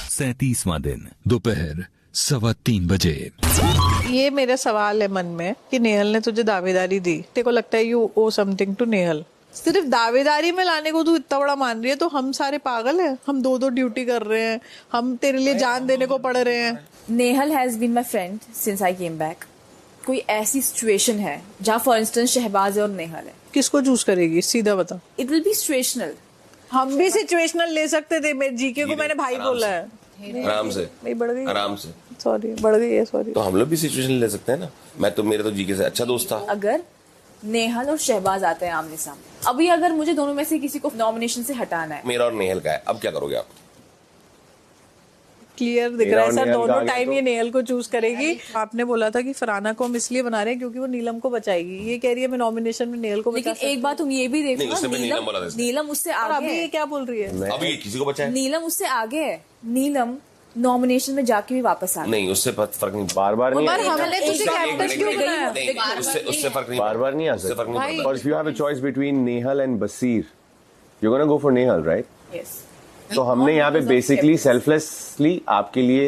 सैंतीसवां दिन दोपहर 3:15 ये मेरा सवाल है मन में कि नेहल ने तुझे दावेदारी दी, तेरे को लगता है you owe something to Nehal. सिर्फ दावेदारी में लाने को तू इतना बड़ा मान रही है, तो हम सारे पागल हैं? हम दो दो ड्यूटी कर रहे हैं, हम तेरे लिए जान देने को पड़ रहे हैं। Nehal has been my friend since I came back. कोई ऐसी सिचुएशन है जहाँ फॉर इंस्टेंस शहबाज और नेहल है, किसको चूज करेगी सीधा बता। It will be situational. हम भी सिचुएशनल ले सकते थे, मेरे जीके को मैंने भाई बोला है। आराम से नहीं बढ़ गई, आराम से सॉरी बढ़ गई है, सॉरी। तो हम लोग भी सिचुएशन ले सकते हैं ना। मैं तो मेरे तो जीके से अच्छा दोस्त था। अगर नेहल और शहबाज आते हैं आमने सामने, अभी अगर मुझे दोनों में से किसी को नॉमिनेशन से हटाना है, मेरा और नेहल का है, अब क्या करोगे आप? क्लियर दिख रहा है सर, दोनों टाइम ये नेहल को चूज करेगी। आपने बोला था कि फरहाना को हम इसलिए बना रहे हैं क्योंकि वो नीलम को बचाएगी, ये कह रही है मैं नॉमिनेशन में नेहल को बचा लेकिन एक बात तुम ये भी देखो ना, नीलम उससे आगे अभी ये क्या बोल रही है? अब ये किसी को बचाए? नीलम उससे आगे है। नीलम नॉमिनेशन में जाके भी वापस आ नहीं, उससे फर्क नहीं। बार-बार नहीं हमने तुझे कैप्टन क्यों बनाया? उससे फर्क नहीं। बार-बार नहीं आ उससे फर्क नहीं सकता। पड़ता। But if you have a choice between Nehal and Basir, you're gonna go for Nehal, right? Yes. तो हमने यहाँ पे बेसिकली सेल्फलेसली आपके लिए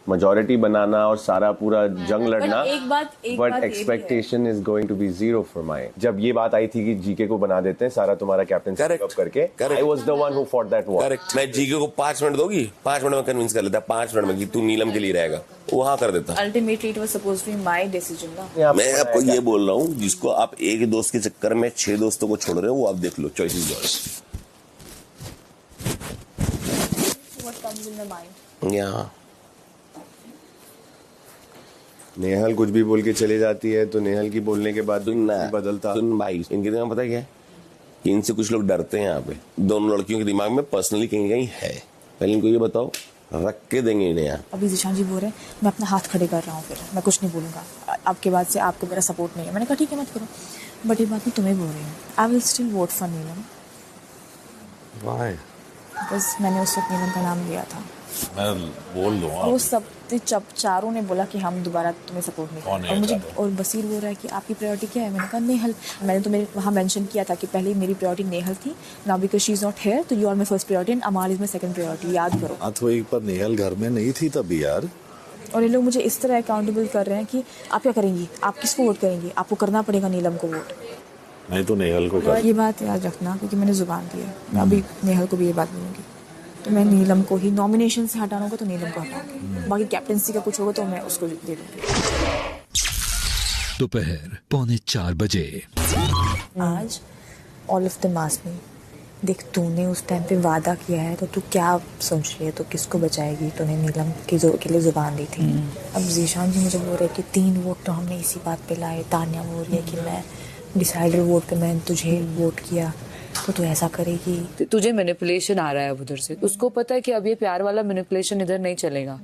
मेजोरिटी बनाना और सारा पूरा जंग लड़ना, but expectation is going to be zero for my. जब ये बात आई थी कि जीके को बना देते हैं सारा तुम्हारा कैप्टन करके, I was the one who fought that war. Correct. मैं जीके को 5 मिनट दोगी, 5 मिनट में कन्विंस कर लेता, 5 मिनट में कि तू नीलम के लिए रहेगा, वहां कर देता। Ultimately it was supposed to be my decision ना। मैं आपको ये बोल रहा हूँ, जिसको आप एक दोस्त के चक्कर में 6 दोस्तों को छोड़ रहे हो, वो आप देख लो। Choice is yours. What comes in the mind? या नेहल कुछ भी बोल के चले जाती है, तो नेहल की बोलने के बाद बदलता। सुन भाई, इनके दिमाग में पता क्या है कि इनसे कुछ लोग डरते हैं। यहाँ पे दोनों लड़कियों के दिमाग में पर्सनली कहीं कहीं है। पहले इनको ये बताओ, रख के देंगे इन्हें यहाँ। अभी जिशान जी बोल रहे हैं मैं अपना हाथ खड़े कर रहा हूँ, फिर मैं कुछ नहीं बोलूंगा, आपके बाद से आपको मेरा सपोर्ट नहीं है। मैंने कहा ठीक है मत करो, बट ये बात मैं तुम्हें बोल रही हूँ, I will still vote for Neelam. Why? बस मैंने उस वक्त नीलम का नाम लिया था। मैं बोल दूंगा। वो सब चारों ने बोला कि हम दोबारा तुम्हें सपोर्ट नहीं करेंगे। और मुझे और बसीर बोल रहा है कि आपकी प्रायोरिटी क्या है? मैंने कहा नेहल। मैंने तो मेरे वहाँ मेंशन किया था कि पहले मेरी प्रायोरिटी नेहल थी, now because she is not here तो you are my first priority and Amal is my second priority, याद करो। हाँ तो एक बार नेहल घर में नहीं थी तभी यार। और ये लोग मुझे इस तरह अकाउंटेबल कर रहे हैं कि आप क्या करेंगी, आप किसको वोट करेंगी? आपको करना पड़ेगा नीलम को वोट। नहीं तो नेहल को कर। ये बात याद रखना क्योंकि मैंने जुबान दी है, मैं अभी नेहल को भी ये बात बोलूँगी। तो मैं नीलम को ही नॉमिनेशन से हटाना होगा तो नीलम को हटाऊंगी, बाकी कैप्टनसी का कुछ होगा तो मैं उसको दे दूंगी। दोपहर 3:45 आज ऑल ऑफ द मास में देख, तूने उस टाइम पे वादा किया है तो तू क्या सोच रही है, तो किसको बचाएगी? तूने नीलम के लिए जुबान दी थी। अब जीशान जी मुझे बोल रहे कि 3 वोट तो हमने इसी बात पे लाए। तान्या बोल रही है कि मैं डिसाइडर वोट पे मैंने तुझे वोट किया, तो तू ऐसा करेगी? तुझे मैनिपुलेशन आ रहा है अब उधर से। उसको पता है कि अब ये प्यार वाला मैनिपुलेशन इधर नहीं चलेगा,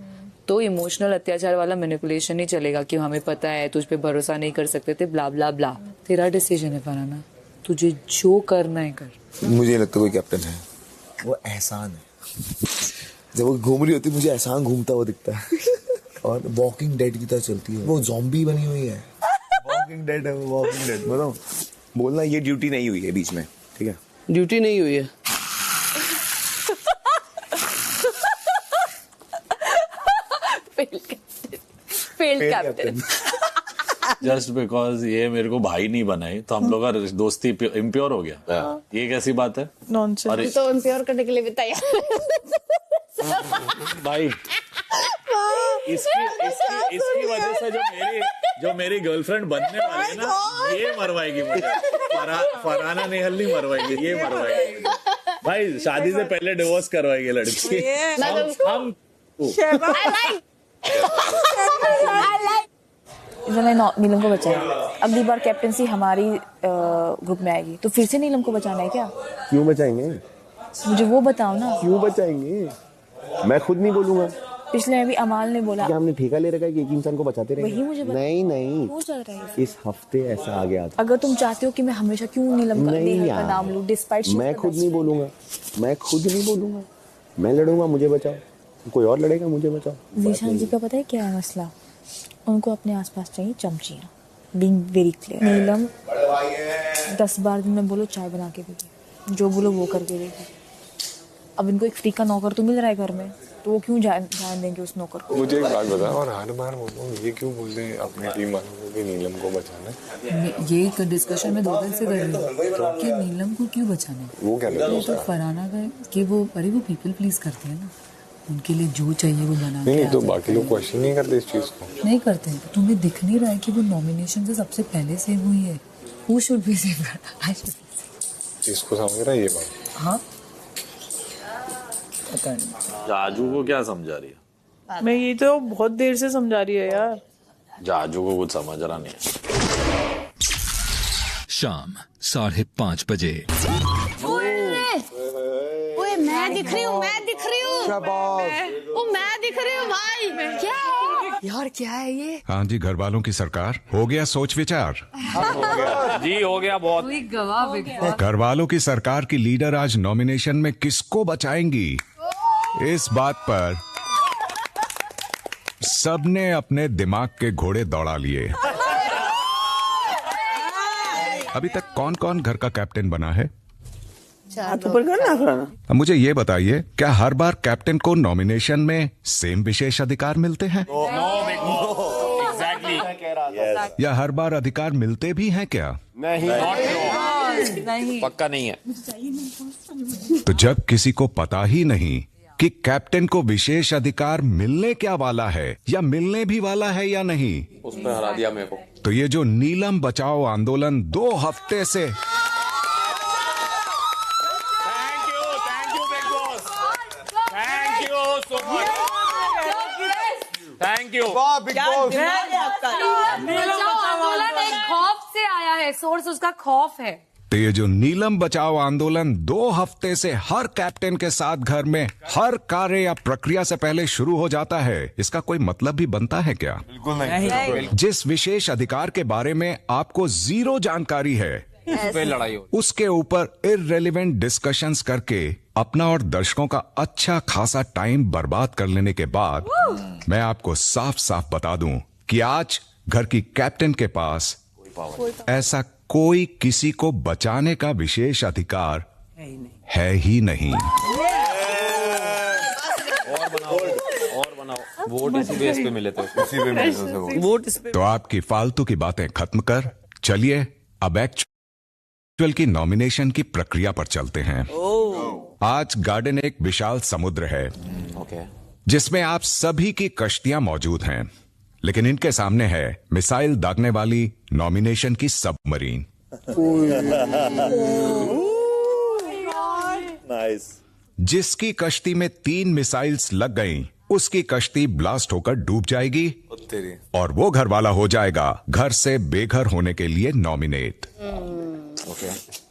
तो इमोशनल अत्याचार वाला मैनिपुलेशन ही चलेगा कि हमें पता है तुझ पे भरोसा नहीं कर सकते थे, ब्ला ब्ला ब्ला। तेरा डिसीजन है फरहाना, तुझे जो करना है कर। मुझे नहीं लगता कोई कैप्टन है, वो एहसान है। जब वो घूम रही होती मुझे एहसान घूमता हुआ दिखता है और वॉकिंग डेड की तरह चलती है, वो ज़ॉम्बी बनी हुई है। वॉकिंग डेड है वो, वॉकिंग डेड। बताओ, बोलना ये ड्यूटी नहीं हुई है बीच में, ठीक है? ड्यूटी नहीं हुई है। Failed captain. जस्ट बिकॉज ये मेरे को भाई नहीं बनाई तो हम लोग का दोस्ती इम्प्योर हो गया। ये कैसी बात है? नॉनसेंस। तो इम्प्योर करने के लिए भी तैयार भाई। इसकी वजह से जो मेरी गर्लफ्रेंड बनने वाली है ना, ये मरवाएगी मुझे। फरहाना नेहल नहीं मरवाएगी, ये मरवाएगी भाई। शादी से पहले डिवोर्स करवाएगी लड़की। हम इन्होंने नीलम को बचाया। अगली बार कैप्टनसी हमारी ग्रुप में आएगी तो फिर से नीलम को बचाना है क्या? क्यों बचाएंगे? मुझे वो बताओ ना। क्यों बचाएंगे? मैं खुद नहीं बोलूंगा। पिछले अभी अमाल ने बोला क्या हमने ठेका ले रखा है कि एक इंसान को बचाते रहेंगे? वही मुझे नहीं हो चल रहा है इस हफ्ते ऐसा आ गया था। अगर तुम चाहते हो कि मैं हमेशा क्यों नीलम का नाम लूं डिस्पाइट, मैं खुद नहीं बोलूंगा, मैं लड़ूंगा, मुझे बचाओ। कोई और लड़ेगा, मुझे बचाओ। जीशान जी का पता है क्या है मसला? उनको अपने आसपास चाहिए चमचियाँ, बीइंग वेरी क्लियर। नीलम 10 बार दिन में बोलो चाय बना के देगी, जो बोलो वो करके देगी। अब इनको एक फ्री का नौकर तो मिल रहा है घर में, तो वो क्यों ध्यान देंगे उस नौकर को। मुझे एक बात बता, और हर बार वो लोग ये क्यों बोलते हैं अपनी टीम वालों को कि नीलम को बचाना है? ये डिस्कशन में 2 दिन से कर रही हूँ कि नीलम को क्यों बचाना है। वो क्या लगता है? तो फरहाना का कि वो पीपल प्लीज करते हैं ना, उनके लिए जो चाहिए वो बना नहीं तो बाकी लोग क्वेश्चन नहीं करते इस चीज को। नहीं करते हैं। तुम्हें दिख नहीं रहा है कि वो नॉमिनेशन से सबसे पहले सेव हुई है। Who should be saved? इसको समझ रहा है ये बात? हाँ पता नहीं। जाजू को क्या समझा रही है? मैं ये तो बहुत देर से समझा रही है यार। जाजू को कुछ समझ रहा नहीं है। शाम 5:30 बजे। ओए मैं दिख रही हूँ, मैं दिख रही हूँ, मैं दिख रही हूँ भाई। क्या यार, क्या है ये? हाँ जी, घर वालों की सरकार, हो गया सोच विचार। जी हो गया बहुत। गवाह घर वालों की सरकार की लीडर आज नॉमिनेशन में किसको बचाएंगी, इस बात पर सबने अपने दिमाग के घोड़े दौड़ा लिए। अभी तक कौन कौन घर का कैप्टन बना है? अब मुझे ये बताइए, क्या हर बार कैप्टन को नॉमिनेशन में सेम विशेष अधिकार मिलते हैं? या हर बार अधिकार मिलते भी हैं क्या? नहीं, पक्का नहीं है। तो जब किसी को पता ही नहीं कि कैप्टन को विशेष अधिकार मिलने क्या वाला है या मिलने भी वाला है या नहीं, उस पर हरा दिया मेरे को। तो ये जो नीलम बचाओ आंदोलन 2 हफ्ते से थैंक यू। आंदोलन एक खौफ से आया है, सोर्स उसका खौफ है। तो ये जो नीलम बचाओ आंदोलन 2 हफ्ते से हर कैप्टन के साथ घर में हर कार्य या प्रक्रिया से पहले शुरू हो जाता है, इसका कोई मतलब भी बनता है क्या? बिल्कुल नहीं। जिस विशेष अधिकार के बारे में आपको 0 जानकारी है, लड़ाई हो। उसके ऊपर इररिलेवेंट डिस्कशंस करके अपना और दर्शकों का अच्छा खासा टाइम बर्बाद कर लेने के बाद मैं आपको साफ साफ बता दूं कि आज घर की कैप्टन के पास ऐसा कोई किसी को बचाने का विशेष अधिकार है ही नहीं। और बनाओ वोट इसी बेस पे मिले थे। इसी पे मिले थे वोट इस पे। तो आपकी फालतू की बातें खत्म कर चलिए अब एक्चुअल की नॉमिनेशन की प्रक्रिया पर चलते हैं। आज गार्डन एक विशाल समुद्र है जिसमें आप सभी की कश्तियां मौजूद हैं, लेकिन इनके सामने है मिसाइल दागने वाली नॉमिनेशन की सबमरीन। नाइस। जिसकी कश्ती में 3 मिसाइल्स लग गईं, उसकी कश्ती ब्लास्ट होकर डूब जाएगी और वो घर वाला हो जाएगा घर से बेघर होने के लिए नॉमिनेट।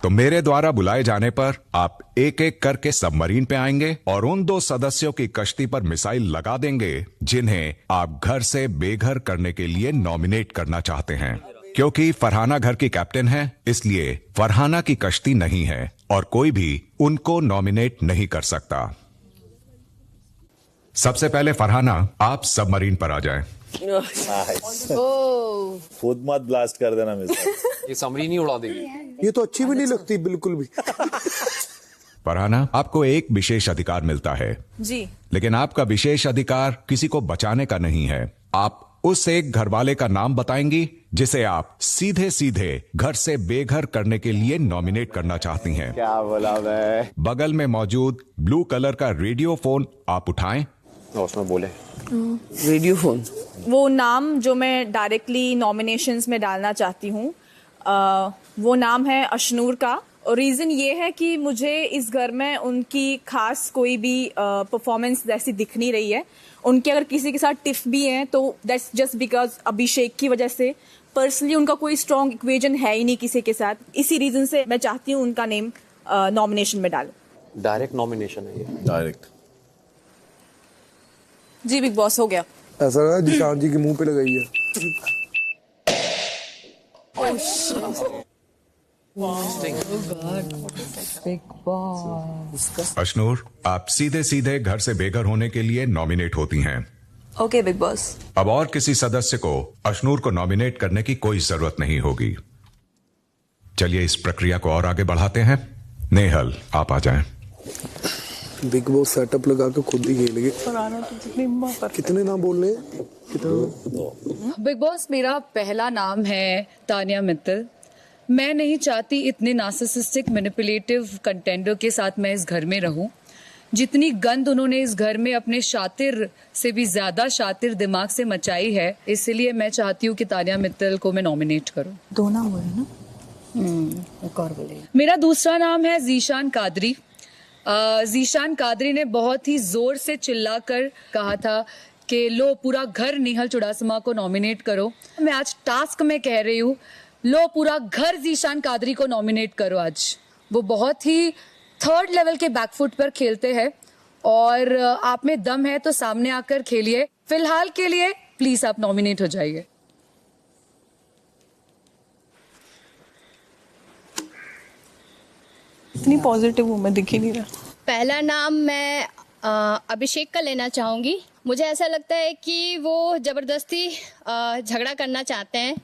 तो मेरे द्वारा बुलाए जाने पर आप एक एक करके सबमरीन पे आएंगे और उन 2 सदस्यों की कश्ती पर मिसाइल लगा देंगे जिन्हें आप घर से बेघर करने के लिए नॉमिनेट करना चाहते हैं। क्योंकि फरहाना घर की कैप्टन है, इसलिए फरहाना की कश्ती नहीं है और कोई भी उनको नॉमिनेट नहीं कर सकता। सबसे पहले फरहाना, आप सबमरीन पर आ जाएं। खुद मत ब्लास्ट कर देना मिसाइल। ये समरी नहीं उड़ा देगी। ये तो अच्छी भी नहीं लगती बिल्कुल भी। फरहाना, आपको एक विशेष अधिकार मिलता है जी, लेकिन आपका विशेष अधिकार किसी को बचाने का नहीं है। आप उस एक घरवाले का नाम बताएंगी जिसे आप सीधे सीधे घर से बेघर करने के लिए नॉमिनेट करना चाहती हैं। क्या बोला मैं? बगल में मौजूद ब्लू कलर का रेडियो फोन आप उठाएं। उसमें बोले रेडियो फोन। वो नाम जो मैं डायरेक्टली नॉमिनेशंस में डालना चाहती हूँ, वो नाम है अशनूर का। और रीज़न ये है कि मुझे इस घर में उनकी खास कोई भी परफॉर्मेंस जैसी दिख नहीं रही है। उनके अगर किसी के साथ टिफ भी हैं तो दैट्स जस्ट बिकॉज अभिषेक की वजह से। पर्सनली उनका कोई स्ट्रॉन्ग इक्वेजन है ही नहीं किसी के साथ। इसी रीज़न से मैं चाहती हूँ उनका नेम नॉमिनेशन में डालो। डायरेक्ट नॉमिनेशन है ये। डायरेक्ट। जी बिग बॉस, हो गया। ऐसा लगा जिशान जी के मुंह पे लगाई है। अशनूर, आप सीधे सीधे घर से बेघर होने के लिए नॉमिनेट होती हैं। Okay big boss. अब और किसी सदस्य को अशनूर को नॉमिनेट करने की कोई जरूरत नहीं होगी। चलिए इस प्रक्रिया को और आगे बढ़ाते हैं। नेहल, आप आ जाएं। बिग बॉस सेटअप लगा के खुद ही खेल गए। कितने नाम बोल रहे हैं? बिग बॉस, मेरा पहला नाम है तानिया मित्तल। मैं नहीं चाहती इतने नार्सिसिस्टिक मैनिपुलेटिव कंटेंडर के साथ मैं इस घर में रहूं। जितनी गंद उन्होंने इस घर में अपने शातिर से भी ज्यादा शातिर दिमाग से मचाई है, इसलिए मैं चाहती हूँ कि तानिया मित्तल को मैं नॉमिनेट करूँ। दो नाम बोले ना? एक और बोले। मेरा दूसरा नाम है जीशान कादरी। जीशान कादरी ने बहुत ही जोर से चिल्लाकर कहा था कि लो पूरा घर नेहल चुडासमा को नॉमिनेट करो। मैं आज टास्क में कह रही हूँ, लो पूरा घर जीशान कादरी को नॉमिनेट करो। आज वो बहुत ही थर्ड लेवल के बैकफुट पर खेलते हैं और आप में दम है तो सामने आकर खेलिए। फिलहाल के लिए प्लीज आप नॉमिनेट हो जाइए। इतनी पॉजिटिव हूँ मैं, दिख ही नहीं रहा। पहला नाम मैं अभिषेक का लेना चाहूँगी। मुझे ऐसा लगता है कि वो ज़बरदस्ती झगड़ा करना चाहते हैं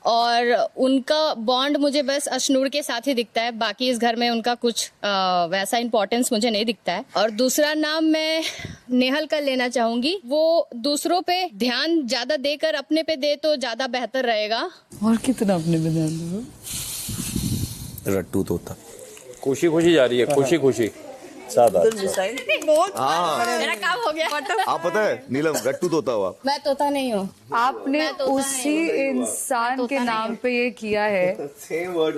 और उनका बॉन्ड मुझे बस अशनूर के साथ ही दिखता है। बाकी इस घर में उनका कुछ वैसा इंपॉर्टेंस मुझे नहीं दिखता है। और दूसरा नाम मैं नेहल का लेना चाहूँगी। वो दूसरों पे ध्यान ज़्यादा देकर अपने पे दे तो ज़्यादा बेहतर रहेगा। और कितना अपने पे ध्यान दो। रट्टू तोता खुशी खुशी जा रही है, खुशी खुशी। मेरा काम हो गया। आप पता है नीलम, रट्टू तोता हुआ। मैं तोता नहीं हूँ। आपने उसी इंसान के नाम पे ये किया है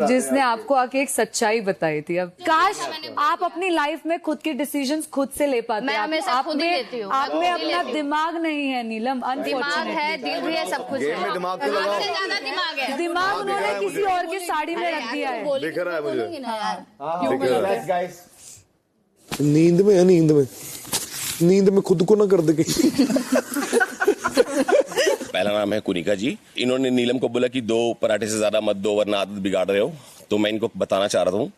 जिसने आपको आके एक सच्चाई बताई थी। अब काश आप अपनी लाइफ में खुद के डिसीजंस खुद से ले पाते। मैं हमेशा खुद ही लेती हूँ। आप में अपना दिमाग नहीं है नीलम। दिमाग है, दिल भी है, सब कुछ है। दिमाग तो लगाओ। ज्यादा दिमाग है। दिमाग उन्होंने किसी और की साड़ी में रख दिया है। दिख रहा है मुझे। नींद में है, नींद में खुद को ना कर दे कहीं। पहला नाम है कुनिका जी। इन्होंने नीलम को बोला कि 2 पराठे से ज्यादा मत दो वरना आदत बिगाड़ रहे हो। तो मैं इनको बताना चाह रहा हूँ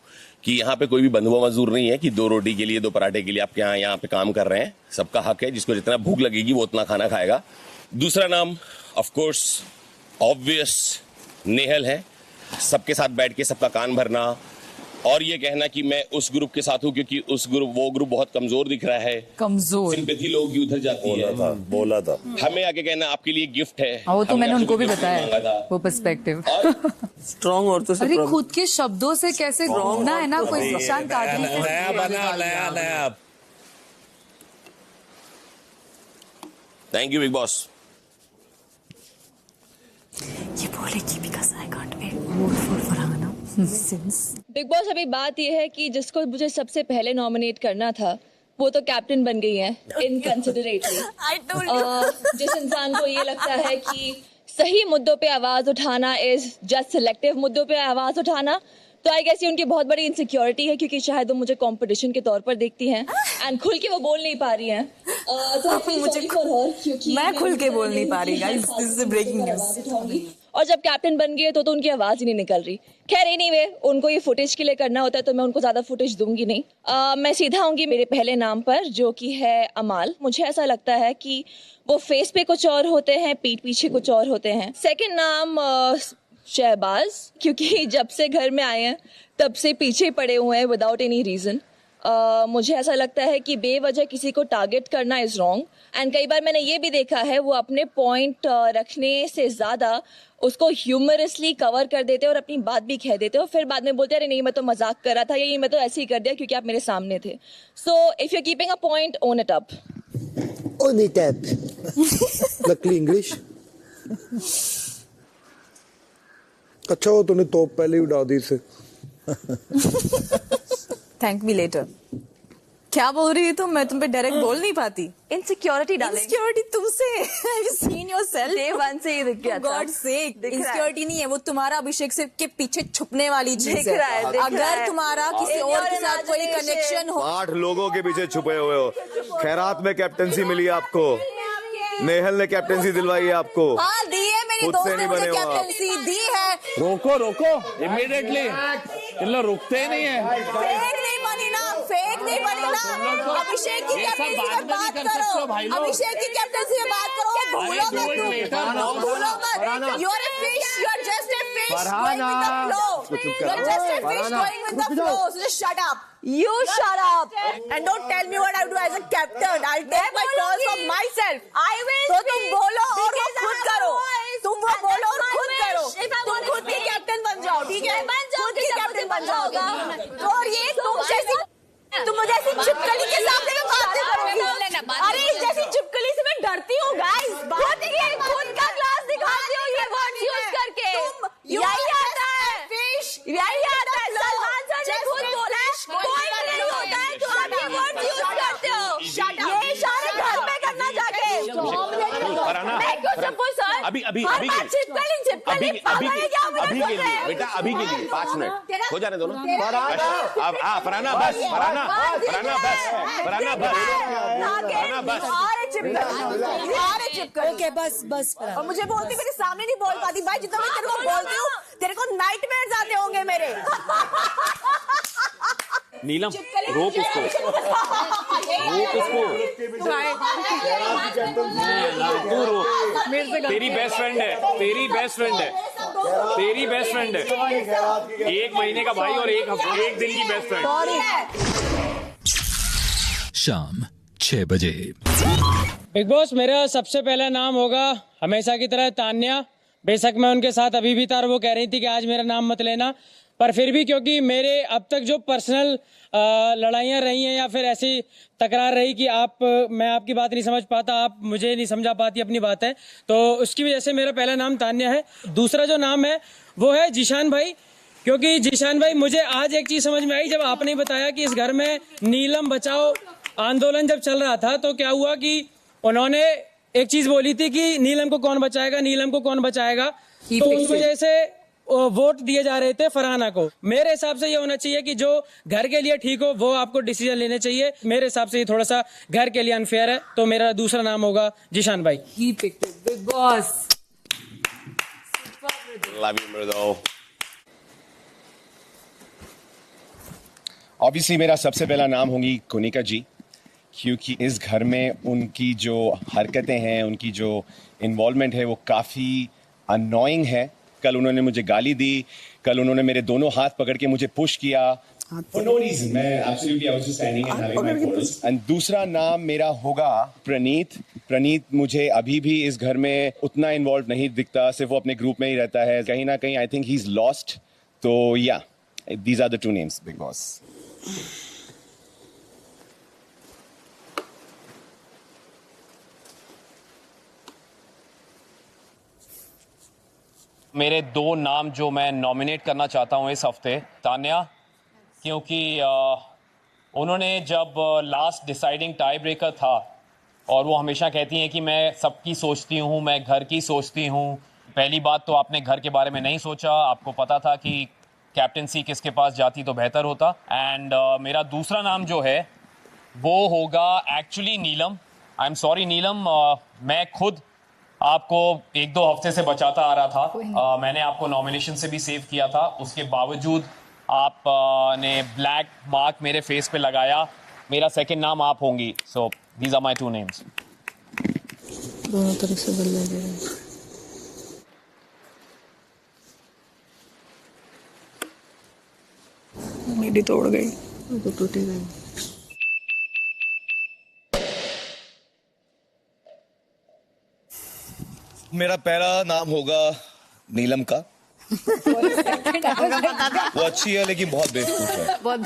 कि यहाँ पे कोई भी बंधुआ मजदूर नहीं है कि 2 रोटी के लिए 2 पराठे के लिए आपके यहाँ पे काम कर रहे हैं। सबका हक है, जिसको जितना भूख लगेगी वो उतना खाना खाएगा। दूसरा नाम ऑफ कोर्स ऑब्वियस नेहल है। सबके साथ बैठ के सबका कान भरना और ये कहना कि मैं उस ग्रुप के साथ हूँ क्योंकि वो ग्रुप बहुत कमजोर दिख रहा है। कमजोर सिंपैथी लोगों की उधर जाती है। बोला था हमें आके कहना आपके लिए गिफ्ट है। वो तो मैंने उनको भी बताया वो पर्सपेक्टिव। स्ट्रॉन्ग औरतों से अरे खुद के शब्दों से कैसे घूमना है ना। कोई जीशान कादरी से नया। Thank you Bigg Boss. ये बोले कि because I can't wait more for Farhana since. Bigg Boss, अभी बात यह है कि जिसको मुझे सबसे पहले नॉमिनेट करना था वो तो कैप्टन बन गई है इनकंसिडरेटली। जिस इंसान को ये लगता है कि सही मुद्दों पे आवाज उठाना इज जस्ट सिलेक्टिव मुद्दों पे आवाज उठाना, तो आई गेस ये उनकी बहुत बड़ी इनसिक्योरिटी है क्योंकि शायद वो मुझे कंपटीशन के तौर पर देखती हैं एंड खुल के वो बोल नहीं पा रही हैं। तो मुझे मैं खुल के बोल नहीं पा रही guys, this is breaking news. और जब कैप्टन बन गई तो उनकी आवाज ही नहीं निकल रही। खैर एनीवे, उनको ये फुटेज के लिए करना होता है तो मैं उनको ज्यादा फुटेज दूंगी नहीं। मैं सीधा आऊंगी मेरे पहले नाम पर जो कि है अमाल। मुझे ऐसा लगता है कि वो फेस पे कुछ और होते हैं, पीठ पीछे कुछ और होते हैं। सेकंड नाम शहबाज, क्योंकि जब से घर में आए हैं तब से पीछे पड़े हुए हैं विदाउट एनी रीजन। मुझे ऐसा लगता है कि बेवजह किसी को टारगेट करना इज रॉन्ग एंड कई बार मैंने ये भी देखा है वो अपने पॉइंट रखने से ज्यादा उसको ह्यूमरसली कवर कर देते और अपनी बात भी कह देते और फिर बाद में बोलते अरे नहीं मैं तो मजाक कर रहा था, ये मैं तो ऐसे ही कर दिया क्योंकि आप मेरे सामने थे। So if you keeping a point, own it up. Own it up. नकली इंग्लिश। अच्छा हो तूने तोप पहले ही उड़ा दी इसे। Thank me later. क्या बोल रही है तुम? मैं तुम पे डायरेक्ट बोल नहीं पाती। इनसिक्योरिटी डालेंगे। इनसिक्योरिटी तुमसे। I have seen yourself day 1 से ही दिख गया था। गॉड सेक, इनसिक्योरिटी नहीं है वो, तुम्हारा अभिषेक से के पीछे छुपने वाली चीज है। अगर तुम्हारा किसी और के साथ कोई कनेक्शन हो। 8 लोगों के पीछे छुपे हुए हो। खैरात में कैप्टनसी मिली है आपको, नेहल ने कैप्टनसी दिलवाई है आपको। हाँ दी है, मेरे दोस्त ने मुझे कैप्टनसी दी है। रोको इमीडिएटली, इन लोग रुकते ही नहीं है। फेक नहीं बनी ना, फेक नहीं बनेगा। अभिषेक की कैप्टनसी में बात करो, अभिषेक की कैप्टनसी में बात करो, भूलो मत, तुम भूलो मत। You are a fish, you are just a fish going with the flow, you are just a fish going with the flow, so just shut up, you shut up and don't tell me what I do as a captain. I'll take my calls for myself. I will. तो तुम बोलो और वो खुद करो, तुम वो बोलो और खुद करो, तुम खुद की कैप्टन बन जाओ, ठीक है, खुद की कैप्टन बन जाओ। और ये तुम जैसी, तुम मुझे ऐसी छिपकली के सामने में बातें करोगी। अरे इस जैसी छिपकली से मैं डरती हूँ गाइस। खुद का क्लास दिखाती हूँ ये वर्ड यूज करके, यही आता है, यही आता है। सलमान सर ने खुद बोला है, कोई नहीं होता है, तुम ये वर्ड यूज करते हो। ये इशारे घर में करना जाके। मैं क्यों चुप हूँ सर? अभी छिपकली बेटा, अभी के लिए 5 मिनट हो जाने दो ना। फरहाना बस, फरहाना बस। ओके बस। और मुझे बोलती, मेरे सामने नहीं बोल पाती भाई, जितना मैं तेरे को बोलती हूँ तेरे को नाइटमेयर्स आते होंगे मेरे। नीलम रोक उसको, तू रोक। तेरी बेस्ट फ्रेंड है, 1 महीने का भाई और 1 दिन की बेस्ट फ्रेंड। शाम 6 बजे। बिग बॉस, मेरा सबसे पहला नाम होगा हमेशा की तरह तान्या। बेशक मैं उनके साथ अभी भी था और वो कह रही थी कि आज मेरा नाम मत लेना, पर फिर भी क्योंकि मेरे अब तक जो पर्सनल लड़ाइयाँ रही हैं या फिर ऐसी तकरार रही कि मैं आपकी बात नहीं समझ पाता, आप मुझे नहीं समझा पाती अपनी बात है, तो उसकी वजह से मेरा पहला नाम तान्या है। दूसरा जो नाम है वो है जीशान भाई, क्योंकि जीशान भाई मुझे आज एक चीज समझ में आई जब आपने बताया कि इस घर में नीलम बचाओ आंदोलन जब चल रहा था, तो क्या हुआ कि उन्होंने एक चीज बोली थी कि नीलम को कौन बचाएगा, तो उस वजह से वोट दिए जा रहे थे फरहाना को। मेरे हिसाब से ये होना चाहिए कि जो घर के लिए ठीक हो वो आपको डिसीजन लेने चाहिए। मेरे हिसाब से ये थोड़ा सा घर के लिए अनफेयर है, तो मेरा दूसरा नाम होगा जीशान भाई। Big boss. ऑब्वियसली मेरा सबसे पहला नाम होगी कोनिका जी, क्योंकि इस घर में उनकी जो हरकतें हैं, उनकी जो इन्वॉल्वमेंट है वो काफ़ी अननोइंग है। कल उन्होंने मुझे गाली दी, कल उन्होंने मेरे दोनों हाथ पकड़ के मुझे पुश किया for no reason. मैं absolutely I was just standing and having my photos. And दूसरा नाम मेरा होगा प्रणीत मुझे अभी भी इस घर में उतना इन्वॉल्व नहीं दिखता, सिर्फ वो अपने ग्रुप में ही रहता है। कहीं ना कहीं I think he is lost. तो या these are the 2 names, Big Boss. मेरे 2 नाम जो मैं नॉमिनेट करना चाहता हूं इस हफ्ते, तान्या, क्योंकि उन्होंने जब लास्ट डिसाइडिंग टाई ब्रेकर था और वो हमेशा कहती हैं कि मैं सबकी सोचती हूं, मैं घर की सोचती हूं। पहली बात तो आपने घर के बारे में नहीं सोचा, आपको पता था कि कैप्टनसी किसके पास जाती तो बेहतर होता। एंड मेरा दूसरा नाम जो है वो होगा actually Neelam. I am sorry Neelam, मैं खुद आपको 1-2 हफ्ते से बचाता आ रहा था। मैंने आपको नॉमिनेशन से भी सेव किया था, उसके बावजूद आपने ब्लैक मार्क मेरे फेस पे लगाया। मेरा सेकंड नाम आप होंगी। So these are my 2 names. दोनों तरफ से बदला गया, मेरी तोड़ गई तो टूटी गई। मेरा पहला नाम होगा नीलम का। वो अच्छी है लेकिन बहुत बेवकूफ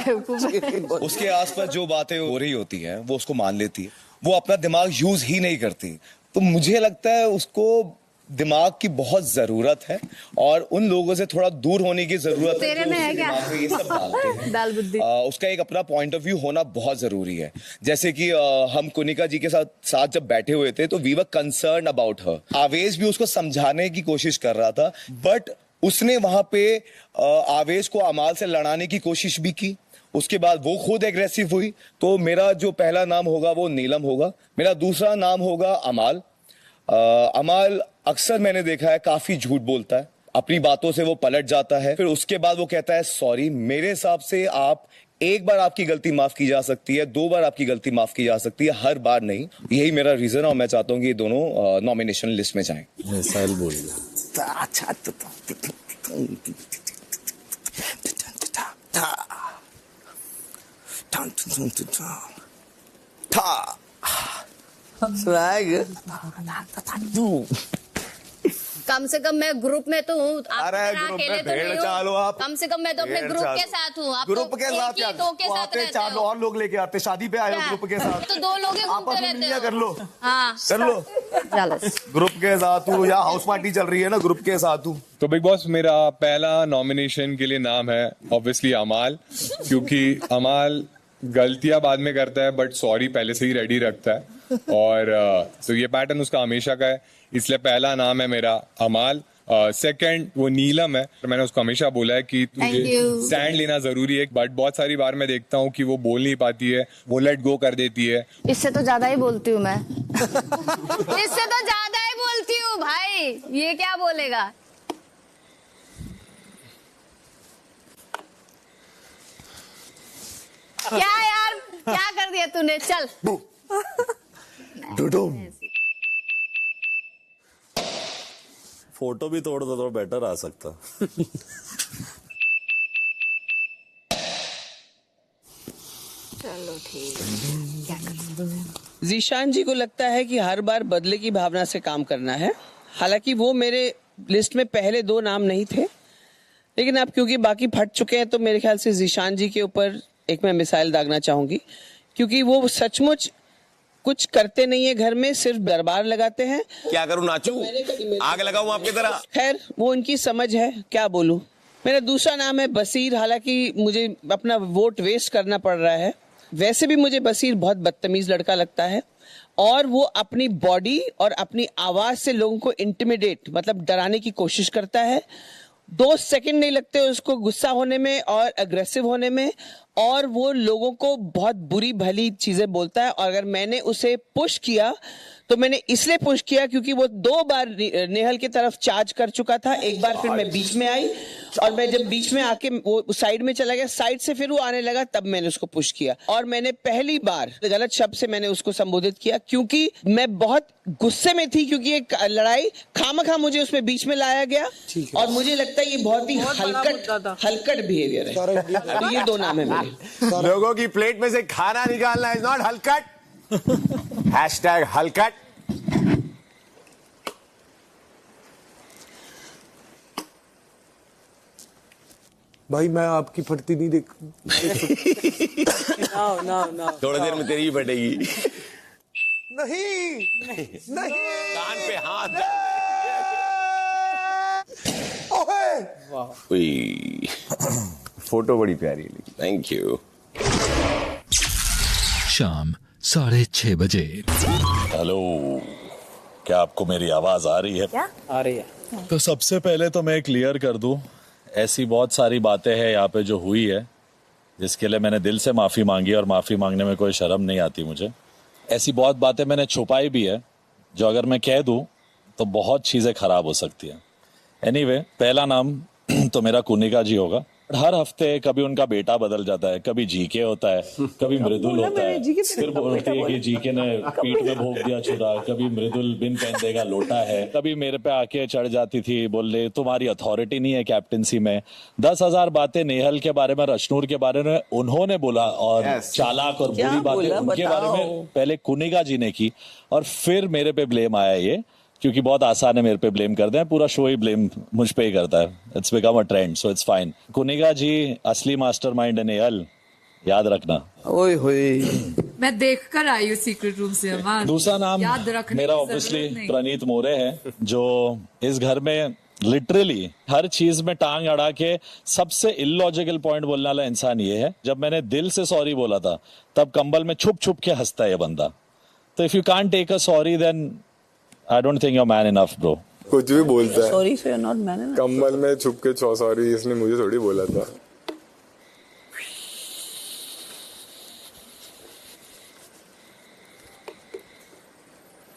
है। उसके आसपास जो बातें हो रही होती हैं वो उसको मान लेती है, वो अपना दिमाग यूज ही नहीं करती। तो मुझे लगता है उसको दिमाग की बहुत जरूरत है और उन लोगों से थोड़ा दूर होने की जरूरत है तेरे में है क्या? ये सब डालते हैं। दाल बुद्धि। उसका एक अपना पॉइंट ऑफ व्यू होना बहुत जरूरी है। जैसे कि हम कुनिका जी के साथ जब बैठे हुए थे तो we were concern about her. Aavesh भी उसको समझाने की कोशिश कर रहा था, बट उसने वहां पे आवेश को अमाल से लड़ाने की कोशिश भी की। उसके बाद वो खुद एग्रेसिव हुई। तो मेरा जो पहला नाम होगा वो नीलम होगा। मेरा दूसरा नाम होगा अमाल। अमाल अक्सर मैंने देखा है काफी झूठ बोलता है, अपनी बातों से वो पलट जाता है, फिर उसके बाद वो कहता है सॉरी। मेरे हिसाब से आप एक बार आपकी गलती माफ की जा सकती है, 2 बार आपकी गलती माफ की जा सकती है, हर बार नहीं। यही मेरा रीजन है और मैं चाहता हूँ कि ये दोनों नॉमिनेशन लिस्ट में जाएं। साहिल बोल कम से कम मैं ग्रुप में तो हूँ। अरे ग्रुप में भेड़ चालो आप। कम से कम मैं तो अपने ग्रुप के साथ हूँ। आप ग्रुप तो के साथ एक ही दो के साथ रहते 4 और लोग लेके आते, शादी पे आए हो ग्रुप के साथ, तो 2 लोग ही घूमते रहते हो। कर लो, हाँ कर लो। ग्रुप के साथ हूँ या हाउस पार्टी चल रही है ना, ग्रुप के साथ हूँ। तो बिग बॉस मेरा पहला नॉमिनेशन के लिए नाम है ऑब्वियसली अमाल, क्योंकि अमाल गलतियां बाद में करता है बट सॉरी पहले से ही रेडी रखता है, और तो ये पैटर्न उसका हमेशा का है, इसलिए पहला नाम है मेरा अमाल। सेकंड वो नीलम है, तो मैंने उसको हमेशा बोला है कि तुझे स्टैंड लेना जरूरी है, बट बहुत सारी बार मैं देखता हूँ कि वो बोल नहीं पाती है, वो लेट गो कर देती है। इससे तो ज्यादा ही बोलती हूँ मैं। इससे तो ज्यादा ही बोलती हूँ भाई, ये क्या बोलेगा। क्या यार, क्या कर दिया तूने, चल। फोटो भी तोड़ दो तो बेटर आ सकता। चलो ठीक है, क्या कर सकते हैं। जीशान जी को लगता है कि हर बार बदले की भावना से काम करना है। हालांकि वो मेरे लिस्ट में पहले 2 नाम नहीं थे, लेकिन अब क्योंकि बाकी फट चुके हैं तो मेरे ख्याल से जीशान जी के ऊपर एक मैं मिसाइल दागना चाहूंगी, क्योंकि वो सचमुच कुछ करते नहीं है घर में, सिर्फ दरबार लगाते हैं। क्या करूं, नाचूं, आग लगाऊं आपकी तरह? खैर वो उनकी समझ है, क्या बोलूं। मेरा दूसरा नाम है बसीर, हालांकि मुझे अपना वोट वेस्ट करना पड़ रहा है। वैसे भी मुझे बसीर बहुत बदतमीज लड़का लगता है, और वो अपनी बॉडी और अपनी आवाज से लोगों को इंटिमिडेट मतलब डराने की कोशिश करता है। 2 सेकंड नहीं लगते उसको गुस्सा होने में और अग्रेसिव होने में, और वो लोगों को बहुत बुरी भली चीजें बोलता है। और अगर मैंने उसे पुश किया तो मैंने इसलिए पुश किया क्योंकि वो 2 बार नेहल की तरफ चार्ज कर चुका था। एक बार फिर मैं बीच में आई, और मैं जब बीच में आके वो साइड में चला गया, साइड से फिर वो आने लगा, तब मैंने उसको पुश किया। और मैंने पहली बार गलत शब्द से मैंने उसको संबोधित किया, क्योंकि मैं बहुत गुस्से में थी, क्योंकि एक लड़ाई खामखा मुझे उसमें बीच में लाया गया, और मुझे लगता है ये बहुत ही हलकट बिहेवियर है। तो ये 2 नाम है मेरे। लोगों की प्लेट में से खाना निकालना इज नॉट हलकट। #हलकट। भाई मैं आपकी फटती नहीं देख। थोड़ी देर में तेरी ही फटेगी। नहीं कान पे हाथ। फोटो बड़ी प्यारी है। Thank you. शाम 6:30 बजे। हेलो, क्या आपको मेरी आवाज आ रही है? क्या आ रही है। तो सबसे पहले तो मैं क्लियर कर दूं, ऐसी बहुत सारी बातें हैं यहाँ पे जो हुई है, जिसके लिए मैंने दिल से माफी मांगी, और माफी मांगने में कोई शर्म नहीं आती मुझे। ऐसी बहुत बातें मैंने छुपाई भी है, जो अगर मैं कह दूं तो बहुत चीजें खराब हो सकती है। एनीवे, पहला नाम तो मेरा कुनिका जी होगा। हर हफ्ते कभी उनका बेटा बदल जाता है, कभी जीके होता है, कभी मृदुल होता है, फिर बोलती है कि जीके ने पीठ में भोग दिया छुरा, कभी मृदुल बिन पहन देगा लोटा है, कभी मेरे पे आके चढ़ जाती थी, बोले तुम्हारी अथॉरिटी नहीं है कैप्टनसी में। 10,000 बातें नेहल के बारे में, रश्नूर के बारे में उन्होंने बोला, और चालाक और बुरी बातें उनके बारे में पहले कुनिका जी ने की, और फिर मेरे पे ब्लेम आया ये, क्योंकि बहुत आसान है मेरे पे ब्लेम कर दें, पूरा शो ही ब्लेम मुझ पे ही करता है। It's become a trend, so it's fine. Kunika ji असली मास्टरमाइंड है नेहल, याद रखना। ओए होए, मैं देखकर आई हूँ सीक्रेट रूम से। अमान, दूसरा नाम याद रखने मेरा की ऑब्वियसली जरूरत नहीं। प्रणीत मोरे है, जो इस घर में लिटरली हर चीज में टांग अड़ा के सबसे इलॉजिकल पॉइंट बोलने वाला इंसान ये है। जब मैंने दिल से सॉरी बोला था, तब कंबल में छुप छुप के हंसता है ये बंदा। तो if you can't take a sorry, then I don't think you're man enough, bro. कुछ भी बोलता है। Sorry so not man. कम्बल में छुप के सॉरी इसने मुझे थोड़ी बोला था।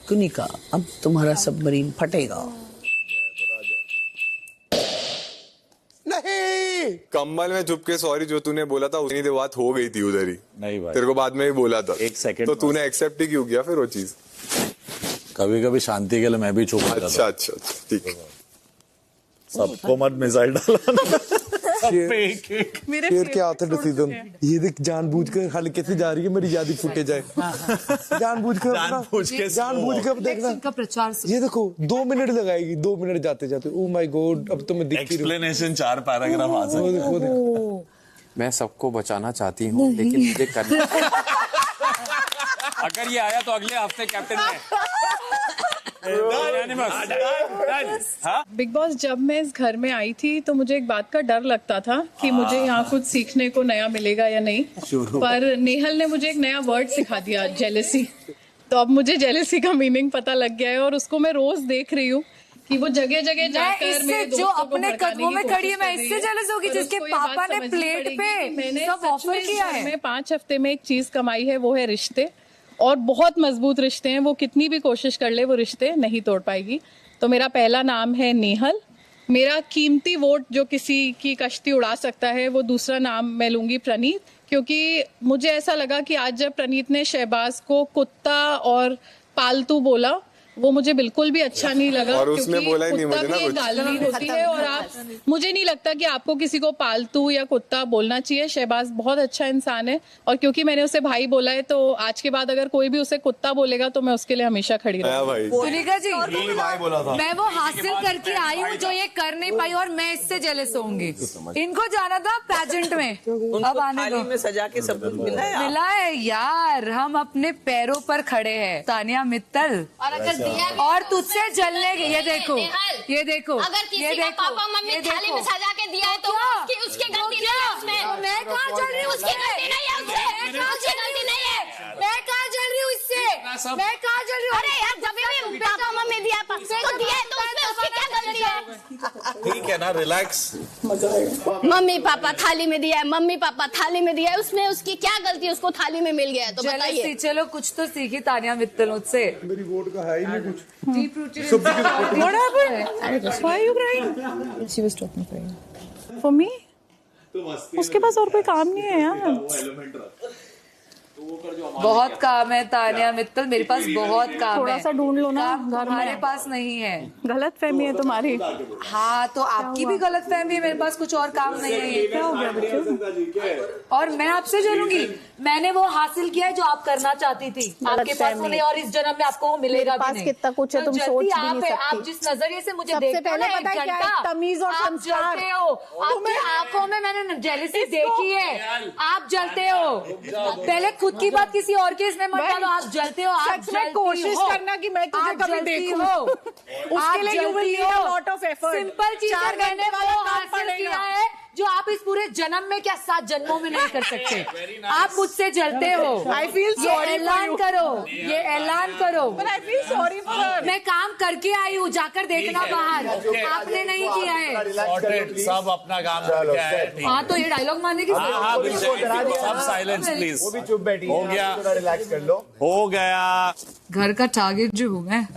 कुनिका, अब तुम्हारा सबमरीन फटेगा। नहीं कम्बल में छुप के सॉरी जो तूने बोला था उतनी देर बात हो गई थी उधर ही। नहीं भाई, तेरे को बाद में ही बोला था। एक सेकंड तो तूने एक्सेप्ट ही क्यों किया फिर वो चीज? कभी कभी शांति के लिए मैं भी चुप हो जाता हूं। अच्छा ठीक है। सबको मत मिसाइल डालना। शेर के आते डिसीजन ये देख जानबूझकर हल्के से जा रही है, मेरी याद ही फुटे जाए जानबूझकर अब देखना का प्रचार ये देखो 2 मिनट लगाएगी, 2 मिनट जाते जाते। ओ माय गॉड, अब तो मैं दिखती हूँ। एक्सप्लेनेशन 4 पैराग्राफ आ सकते हैं। मैं सबको बचाना चाहती हूँ लेकिन मुझे करना अगर ये आया तो अगले हफ्ते कैप्टन है। बिग बॉस, जब मैं इस घर में आई थी तो मुझे एक बात का डर लगता था कि मुझे यहाँ कुछ सीखने को नया मिलेगा या नहीं, पर नेहल ने मुझे एक नया वर्ड सिखा दिया, जेलेसी। तो अब मुझे जेलेसी का मीनिंग पता लग गया है और उसको मैं रोज देख रही हूँ कि वो जगह जगह जाकर मेरे जो अपने कदमों में खड़ी है, मैं इससे जेलस होगी जिसके पापा ने प्लेट पे सब ऑफर किया है। मैं 5 हफ्ते में एक चीज कमाई है, वो है रिश्ते, और बहुत मजबूत रिश्ते हैं। वो कितनी भी कोशिश कर ले वो रिश्ते नहीं तोड़ पाएगी। तो मेरा पहला नाम है नेहल। मेरा कीमती वोट जो किसी की कश्ती उड़ा सकता है, वो दूसरा नाम मैं लूंगी प्रणीत, क्योंकि मुझे ऐसा लगा कि आज जब प्रणीत ने शहबाज को कुत्ता और पालतू बोला, वो मुझे बिल्कुल भी अच्छा नहीं लगा। और उसने बोला ही नहीं मुझे ना कुछ। गाली होती है और आप, मुझे नहीं लगता कि आपको किसी को पालतू या कुत्ता बोलना चाहिए। शहबाज बहुत अच्छा इंसान है और क्योंकि मैंने उसे भाई बोला है तो आज के बाद अगर कोई भी उसे कुत्ता बोलेगा तो मैं उसके लिए हमेशा खड़ी रहूंगी। सुनीता जी, मैं वो हासिल करके आई हूँ जो ये कर नहीं पाई और मैं इससे जेलस होंगी। इनको जाना था पैजेंट में, अब आने दो। में सजा के सब कुछ मिला है यार, हम अपने पैरों पर खड़े हैं। तानिया मित्तल और तुझसे जलने की, ये देखो ये देखो, अगर किसी का पापा मम्मी थाली में सजा के दिया है तो उसकी गलती नहीं है उसमें। मैं कहाँ जल रही हूँ? उसकी गलती नहीं है उससे, उसकी गलती नहीं है। मैं कहाँ जल रही हूँ इससे? मैं कहाँ जल रही हूँ? अरे यार, जब भी पापा मम्मी दिया तो दिया है तो उसमें उसकी क्या गलती है? ठीक है ना, रिलैक्स। मम्मी पापा थाली में दिया है, मम्मी पापा थाली में दिया है, उसमें उसकी क्या गलती है? उसको थाली में मिल गया है तो बताइए। चलो कुछ तो सीखी तानिया मित्तल मुझसे। मेरी वोट का है ही नहीं कुछ। Deep rooted What happened? Why are you crying? She was talking for you. For me? उसके पास और कोई काम नहीं है यार। बहुत काम है तानिया मित्तल, मेरे पास बहुत काम है। थोड़ा सा ढूंढ लो ना, घर हमारे पास नहीं है। गलत फहमी है तुम्हारी। हाँ तो आपकी भी गलत फहमी है, मेरे पास कुछ और काम नहीं है। क्या हो गया बच्चों? और मैं आपसे जलूंगी? मैंने वो हासिल किया है जो आप करना चाहती थी, आपके पास वो नहीं और इस जन्म में आपको वो मिलेगा भी नहीं। कितना कुछ है तुम सोच भी नहीं सकती। आप जिस नजरिए से मुझे सबसे देखते हो पहले ना, पता है क्या है? तमीज और आप संस्कार। जलते हो, आपकी आंखों में मैंने जेलसी देखी है, आप जलते हो। पहले खुद की बात किसी और के इसमें मत डालो, आप जलते हो। आप सच में कोशिश करना कि मैं तुझे कभी देखूं। उसके लिए you will need a lot of effort। Simple चीज है, मैंने वो हासिल किया है जो आप इस पूरे जन्म में क्या 7 जन्मों में नहीं कर सकते। आप मुझसे जलते हो। I feel sorry ये ऐलान करो, ये ऐलान करो। But I feel sorry for her। मैं काम करके आई हूँ, जाकर देखना बाहर, आपने नहीं किया है। सब अपना काम करके आए। हाँ तो ये डायलॉग मारने की सब साइलेंस प्लीज। वो भी चुप बैठी हो गया, रिलैक्स कर लो। हो गया। घर का टारगेट जो हूँ मैं,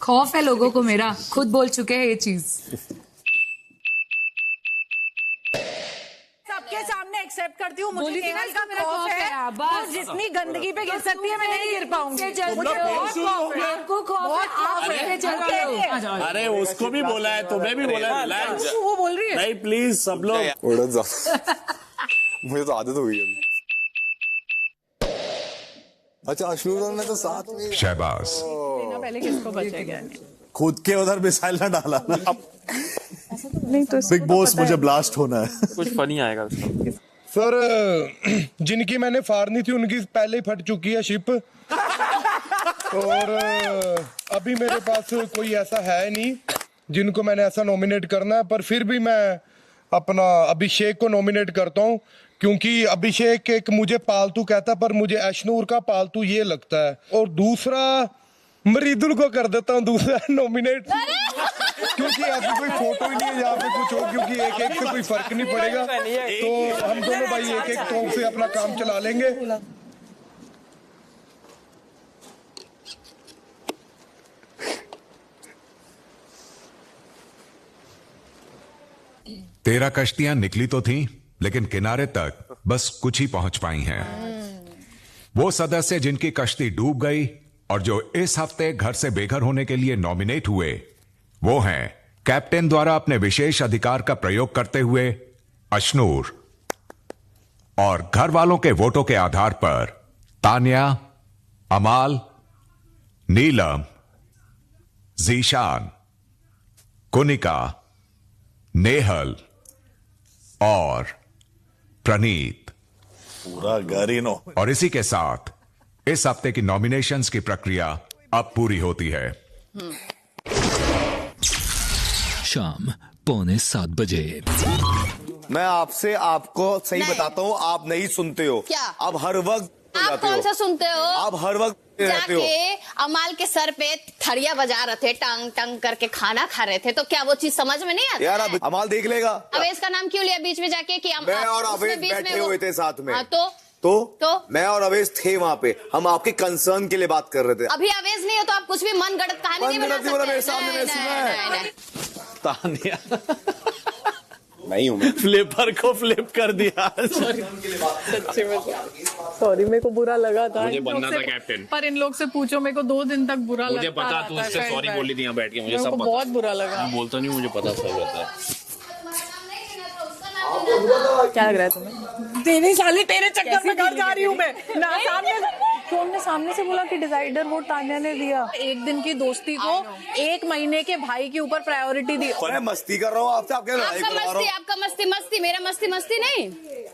खौफ है लोगों को मेरा, खुद बोल चुके हैं ये चीज। सबके सामने एक्सेप्ट करती हूँ, मुझे बोली थी ना, नेहल का इसका खौफ मेरा है। खौफ है, वो जितनी गंदगी पे गिर सकती है मैं नहीं गिर पाऊंगी। मुझे बहुत खौफ है, आपको खौफ है, आप मुझसे जलते हो। अरे उसको भी बोला है, तुम्हें भी बोला है, रिलैक्स। वो बोल रही है। नहीं प्लीज सब लोग उड़ जा। मुझे तो आदत हो गई अभी। अच्छा अश्नूर ने तो साथ में शहबाज पहले किसको बचेगा? खुद के उधर मिसाइल ना डाला ना। नहीं तो बिग बॉस मुझे ब्लास्ट होना है। कुछ फनी आएगा उसका। सर जिनकी मैंने फाड़नी थी उनकी पहले ही फट चुकी है शिप और अभी मेरे पास कोई ऐसा है नहीं जिनको मैंने ऐसा नॉमिनेट करना है, पर फिर भी मैं अपना अभिषेक को नॉमिनेट करता हूँ क्योंकि अभिषेक एक मुझे पालतू कहता पर मुझे अश्नूर का पालतू ये लगता है। और दूसरा मरीदुल को कर देता हूँ दूसरा नॉमिनेट क्योंकि ऐसी कोई फोटो ही नहीं है यहाँ पे कुछ हो, क्योंकि एक एक से कोई फर्क नहीं पड़ेगा तो हम दोनों भाई एक एक तोप से अपना काम चला लेंगे। 13 कश्तियां निकली तो थीं, लेकिन किनारे तक बस कुछ ही पहुंच पाई हैं। वो सदस्य जिनकी कश्ती डूब गई और जो इस हफ्ते घर से बेघर होने के लिए नॉमिनेट हुए, वो हैं कैप्टन द्वारा अपने विशेष अधिकार का प्रयोग करते हुए अशनूर, और घर वालों के वोटों के आधार पर तान्या, अमाल, नीलम, जीशान, कुनिका, नेहल और प्रणीत। पूरा गरीनो। और इसी के साथ इस हफ्ते की नॉमिनेशंस की प्रक्रिया अब पूरी होती है। शाम 6:45 बजे। मैं आपसे आपको सही बताता हूँ, आप नहीं सुनते हो। क्या? आप हर वक्त आप कौन सा सुनते हो? आप हर वक्त रहते हो। जाके अमाल के सर पे थड़िया बजा रहे थे, टंग टंग करके खाना खा रहे थे, तो क्या वो चीज समझ में नहीं आती? यार अब अमाल देख लेगा। अवेश का नाम क्यों लिया बीच में जाके कि मैं और अवेश बैठे हुए थे साथ में। हाँ, तो मैं और अवेश थे वहाँ पे, हम आपके कंसर्न के लिए बात कर रहे थे। अभी अवेश नहीं हो तो आप कुछ भी मन गढ़ंत कहानी नहीं बना सकते। मेरे सामने नहीं। तान्या नहीं हूँ मैं। फ्लिपर को फ्लिप कर दिया। सॉरी, मेरे को बुरा लगा था। मुझे बनना था कैप्टन। पर इन लोग से पूछो, मेरे को 2 दिन तक बुरा लगता मुझे पता, तू उससे सॉरी बोली थी यहाँ बैठ के, मुझे सब पता। बहुत बुरा लगा। मैं बोलता नहीं, मुझे पता सब रहता है। क्या लग रहा है तुम्हें? तेरे साले तेरे चक्कर में घर जा रही हूँ मैं ना। तुमने सामने से बोला कि डिसाइडर वोट तान्या ने दिया। एक दिन की दोस्ती को 1 महीने के भाई के ऊपर प्रायोरिटी दी। मैं मस्ती कर रहा हूँ आपसे, आपके लड़ाई करवा रहा हूँ। आपका मस्ती, मेरा मस्ती नहीं।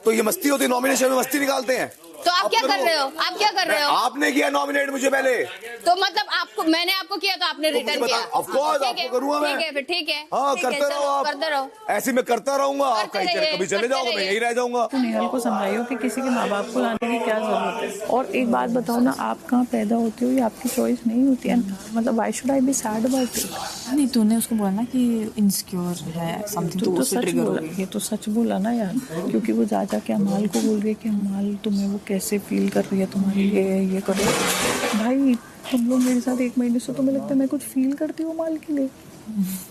तो ये मस्ती होती है, नॉमिनेशन में मस्ती निकालते हैं। तो आप क्या कर रहे हो? आप क्या कर रहे हो? आपने किया नॉमिनेट मुझे पहले, तो मतलब आपको, मैंने आपको किया तो आपने रिटर्न किया। ऑफ कोर्स आपको करूंगा मैं। ठीक है, फिर ठीक है। हाँ, ठीक है, करते रहो आप, करते रहो। ऐसे मैं करता रहूंगा। आप कहीं कभी चले जाओगे, मैं यही रह जाऊंगा। तो नेहल को समझाइयो कि किसी के माँ बाप को लाने की क्या जरूरत है। और एक बात बताओ ना, आप कहाँ पैदा होते हो, ये आपकी चॉइस नहीं होती है। मतलब why should I be sad about it? नहीं, तूने उसको बोला ना कि इनसिक्योर है समथिंग, तो सच बोला, ये तो सच बोला ना यार। क्योंकि वो जा के अमाल को बोल रही है कि अमाल तुम्हें वो कैसे फील कर रही है, तुम्हारी ये करो। भाई तुम लोग मेरे साथ 1 महीने से, तुम्हें लगता है मैं कुछ फील करती हूँ अमाल के लिए?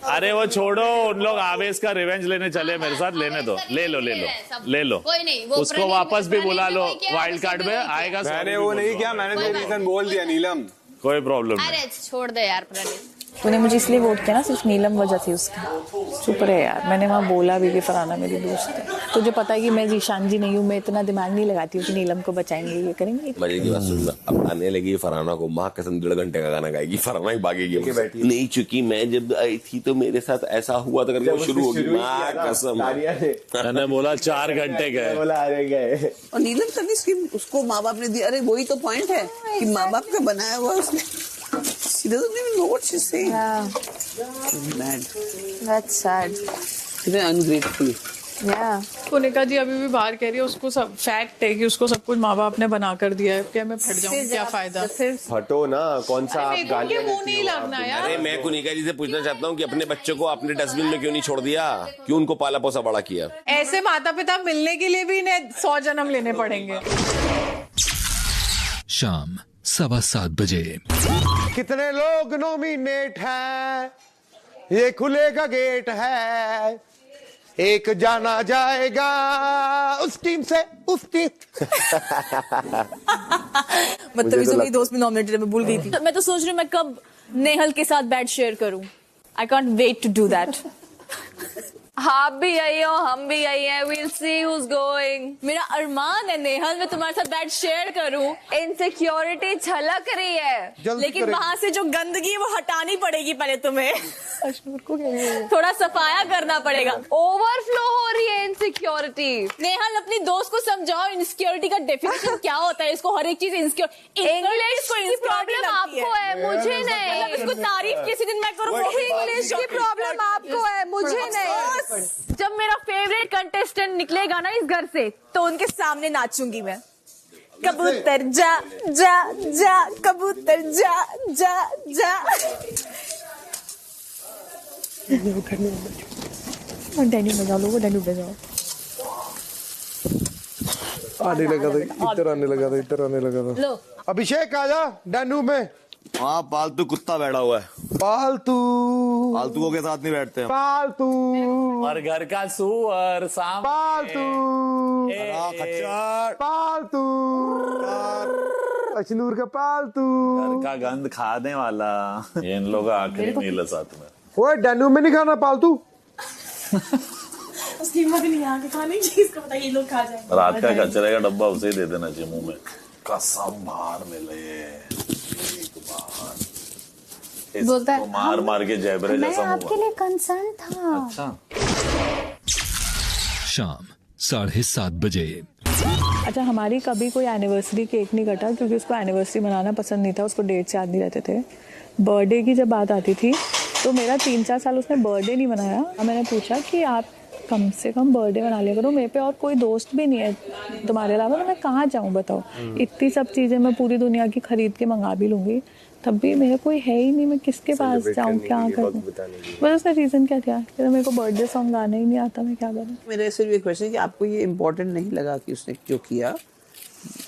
अरे वो छोड़ो, उन लोग आवेश का रिवेंज लेने चले मेरे साथ, लेने दो, ले लो। कोई नहीं, उसको वापस भी बुला लो, वाइल्ड कार्ड में आएगा। मैंने वो नहीं किया, मैंने तो रीजन बोल दिया नीलम। कोई प्रॉब्लम नहीं। अरे छोड़ दे यार प्रणीत। तूने मुझे इसलिए वोट किया ना, सिर्फ नीलम वजह थी उसकी। शुक्र है यार, मैंने वहाँ बोला भी कि फरहाना मेरी दोस्त है। तुझे पता है कि मैं जीशान जी नहीं हूँ, मैं इतना दिमाग नहीं लगाती हूँ कि नीलम को बचाएंगे, ये करेंगे। मजे की बात सुनना, अब आने लगी फरहाना को, माँ कसम 1.5 घंटे का गाना गाएगी, फरहाना ही भागेगी नहीं। चुकी मैं जब आई थी तो मेरे साथ ऐसा हुआ था करके वो शुरू होगी, माँ कसम। मैंने बोला 4 घंटे गए, और नीलम कभी उसको माँ बाप ने दिया। अरे वही तो पॉइंट है कि माँ बाप का बनाया हुआ उसने। She doesn't even know what she's saying. Yeah. Mad. That's sad. Very ungrateful. Yeah. Kunika जी अभी भी बाहर कह रही है, उसको सब फैक्ट है कि उसको सब कुछ माँ बाप ने बना कर दिया है। क्या मैं फट जाऊँ, क्या फायदा? हटो ना, कौन सा आप गालियां मुंह नहीं लगना यार। अरे मैं कुनिका जी से पूछना चाहता हूँ कि अपने बच्चों को आपने डस्टबिन में क्यों नहीं छोड़ दिया, क्यों उनको पाला पोसा बड़ा किया? ऐसे माता पिता मिलने के लिए भी इन्हें 100 जन्म लेने पड़ेंगे। शाम 7:15 बजे। कितने लोग नॉमिनेट हैं, ये खुलेगा गेट है, एक जाना जाएगा उस टीम से उस टीम। मतलब इसे मेरी दोस्त भी नॉमिनेटेड है, मैं भूल गई थी। मैं तो सोच रही हूँ मैं कब नेहल के साथ बेड शेयर करूँ। I can't wait to do that. आप भी आई हो, हम भी आई हैं, we'll see who's going। मेरा अरमान है नेहल, मैं तुम्हारे साथ बेड शेयर करूं। इनसिक्योरिटी झलक रही है, लेकिन वहां से जो गंदगी है वो हटानी पड़ेगी पहले तुम्हें। थोड़ा सफाया करना पड़ेगा। ओवरफ्लो हो रही है इनसिक्योरिटी। नेहल अपनी दोस्त को समझाओ इनसिक्योरिटी का डेफिनेशन क्या होता है। इसको हर एक चीज इंग्लिश की प्रॉब्लम आपको है, मुझे नहीं। इसको तारीफ किसी दिन मैं करूँ। इंग्लिश की प्रॉब्लम आपको है, मुझे नहीं। जब मेरा फेवरेट कंटेस्टेंट निकलेगा ना इस घर से, तो उनके सामने नाचूंगी मैं। कबूतर जा जा जा, कबूतर जा जा जा। डैनी बजा लो, वो डैनी बजाओ। आने लगा था, इधर आने लगा था, इधर आने लगा था। लो अभिषेक आजा डैनू में। वहाँ पालतू कुत्ता बैठा हुआ है। पालतू फालतुओं के साथ नहीं बैठते हम। पालतू और घर का सुअर सांप पालतू खच्चर पालतू अशनूर का पालतू घर का गंद खाने वाला। ये इन लोगों का आखिरी मील है साथ में। ओए डेनू में नहीं खाना पालतू। उसकी हिम्मत नहीं यहाँ के खाने की, इसको पता ये लोग खा जाएंगे। रात का कचरे का डब्बा उसे ही दे देना चाहिए मुंह में। कसम बाहर मिले बोलता है मार मार के जैबरे जैसा मुंह। आपके लिए कंसर्न था। अच्छा। शाम 7:30 बजे। अच्छा, हमारी कभी कोई एनिवर्सरी केक नहीं कटा क्योंकि उसको एनिवर्सरी मनाना पसंद नहीं था, उसको डेट याद नहीं रहते थे। बर्थडे की जब बात आती थी तो मेरा 3-4 साल उसने बर्थडे नहीं मनाया। मैंने पूछा कि आप कम से कम बर्थडे मना लिया करो, मेरे पे और कोई दोस्त भी नहीं है तुम्हारे अलावा, तो मैं कहाँ जाऊँ बताओ। इतनी सब चीज़ें मैं पूरी दुनिया की खरीद के मंगा भी लूँगी, तब भी मेरे कोई है ही नहीं, मैं किसके पास जाऊँ, क्या करूँ। बस उसका रीज़न क्या था कि मेरे को बर्थडे सॉन्ग गाना ही नहीं आता, मैं क्या करूँ। मेरा सिर्फ एक क्वेश्चन है कि आपको ये इम्पोर्टेंट नहीं लगा कि उसने क्यों किया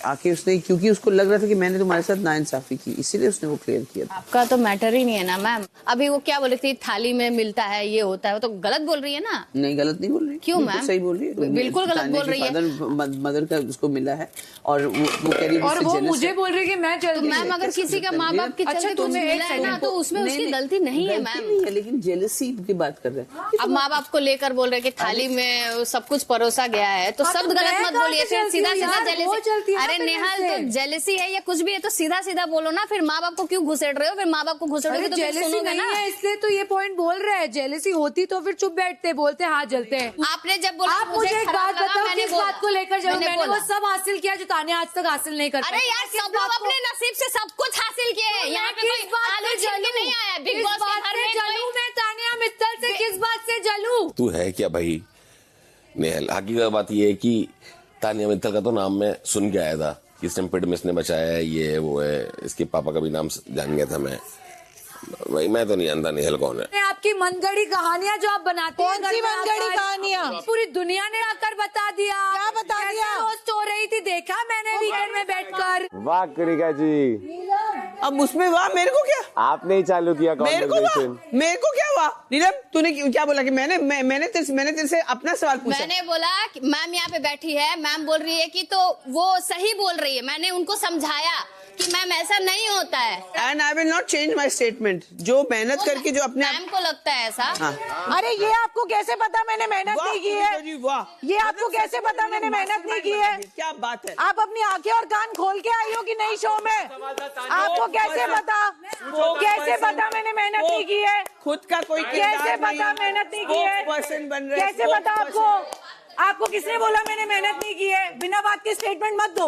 आके, उसने क्योंकि उसको लग रहा था कि मैंने तुम्हारे साथ नाइंसाफी की, इसीलिए उसने वो क्लियर किया। आपका तो मैटर ही नहीं है ना मैम। अभी वो क्या बोल रही थी, थाली में मिलता है, ये होता है, वो तो गलत बोल रही है ना। नहीं, गलत नहीं बोल रही। क्यों मैम? सही बोल रही है, बिल्कुल गलत बोल रही है। मदर का उसको मिला है और वो कह रही है और वो मुझे बोल रही है कि मैं तो मैम अगर किसी का माँ बाप के चलते कुछ मिला है ना तो उसमें उसकी गलती नहीं है मैम। लेकिन जेलसी की बात कर रहे हैं। अब माँ बाप को लेकर बोल रहे कि थाली में सब कुछ परोसा गया है, तो शब्द गलत मत बोलिए, फिर सीधा सीधा जेलसी। अरे नेहाल, तो जेलसी है या कुछ भी है तो सीधा सीधा बोलो ना। फिर माँ बाप को क्यों घुसेड़ रहे हो? फिर माँ बाप को घुसेड़ोगे तो फिर सुनोगे ना। इसलिए तो ये पॉइंट बोल रहे हैं। जेलसी होती तो फिर चुप बैठते, बोलते हाथ जलते हैं। आपने जब बोला, आप मुझे एक बात बताओ, किस बात को लेकर जब मैंने वो सब हासिल किया जो तानिया आज तक हासिल नहीं कर पाई। अरे यार, सब लोग अपने नसीब से सब कुछ हासिल किए हैं। यहाँ पे कोई आलू छीन के नहीं आया। बिग बॉस के घर में जलूं मैं तानिया मित्तल से, किस बात से जलूं? तू है क्या भाई नेहल? हकीकत बात ये है कि तानिया मित्तल का तो नाम मैं सुन के आया था कि स्टैम्पेड में इसने बचाया है, ये वो है। इसके पापा का भी नाम जान गया था मैं। भाई मैं तो नहीं जानता नेहल कौन है। आपकी मनगढ़ी कहानियाँ जो आप बनाते हैं, कौन सी मनगढ़ी कहानियाँ? पूरी दुनिया ने आकर बता दिया। क्या बता दिया? रोस्ट हो रही थी, देखा मैंने वीकेंड में बैठकर। वाह कनिका जी, अब उसमें वाह मेरे को क्या? आपने ही चालू किया कॉन्वर्सेशन। मेरे को क्या हुआ? नीलम, तूने क्या बोला कि मैंने तेरे से अपना सवाल पूछा। मैंने बोला कि मैम यहाँ पे बैठी है, मैम बोल रही है कि तो वो सही बोल रही है। मैंने उनको समझाया कि मैम ऐसा नहीं होता है। And I will not change my statement. जो मेहनत करके जो अपने मैम को लगता है ऐसा। हाँ। अरे ये आपको कैसे पता मैंने मेहनत नहीं की है? वाह, ये आपको कैसे पता मैंने मेहनत नहीं की है? क्या बात है? आप अपनी आंखें और कान खोल के आई हो कि नहीं शो में? आपको कैसे पता? कैसे पता मैंने मेहनत नहीं की है? खुद का कोई कैसे पता मेहनत नहीं की है? पर्सन बन रहे, कैसे पता आपको? आपको किसने बोला मैंने मेहनत नहीं की है? बिना बात के स्टेटमेंट मत दो।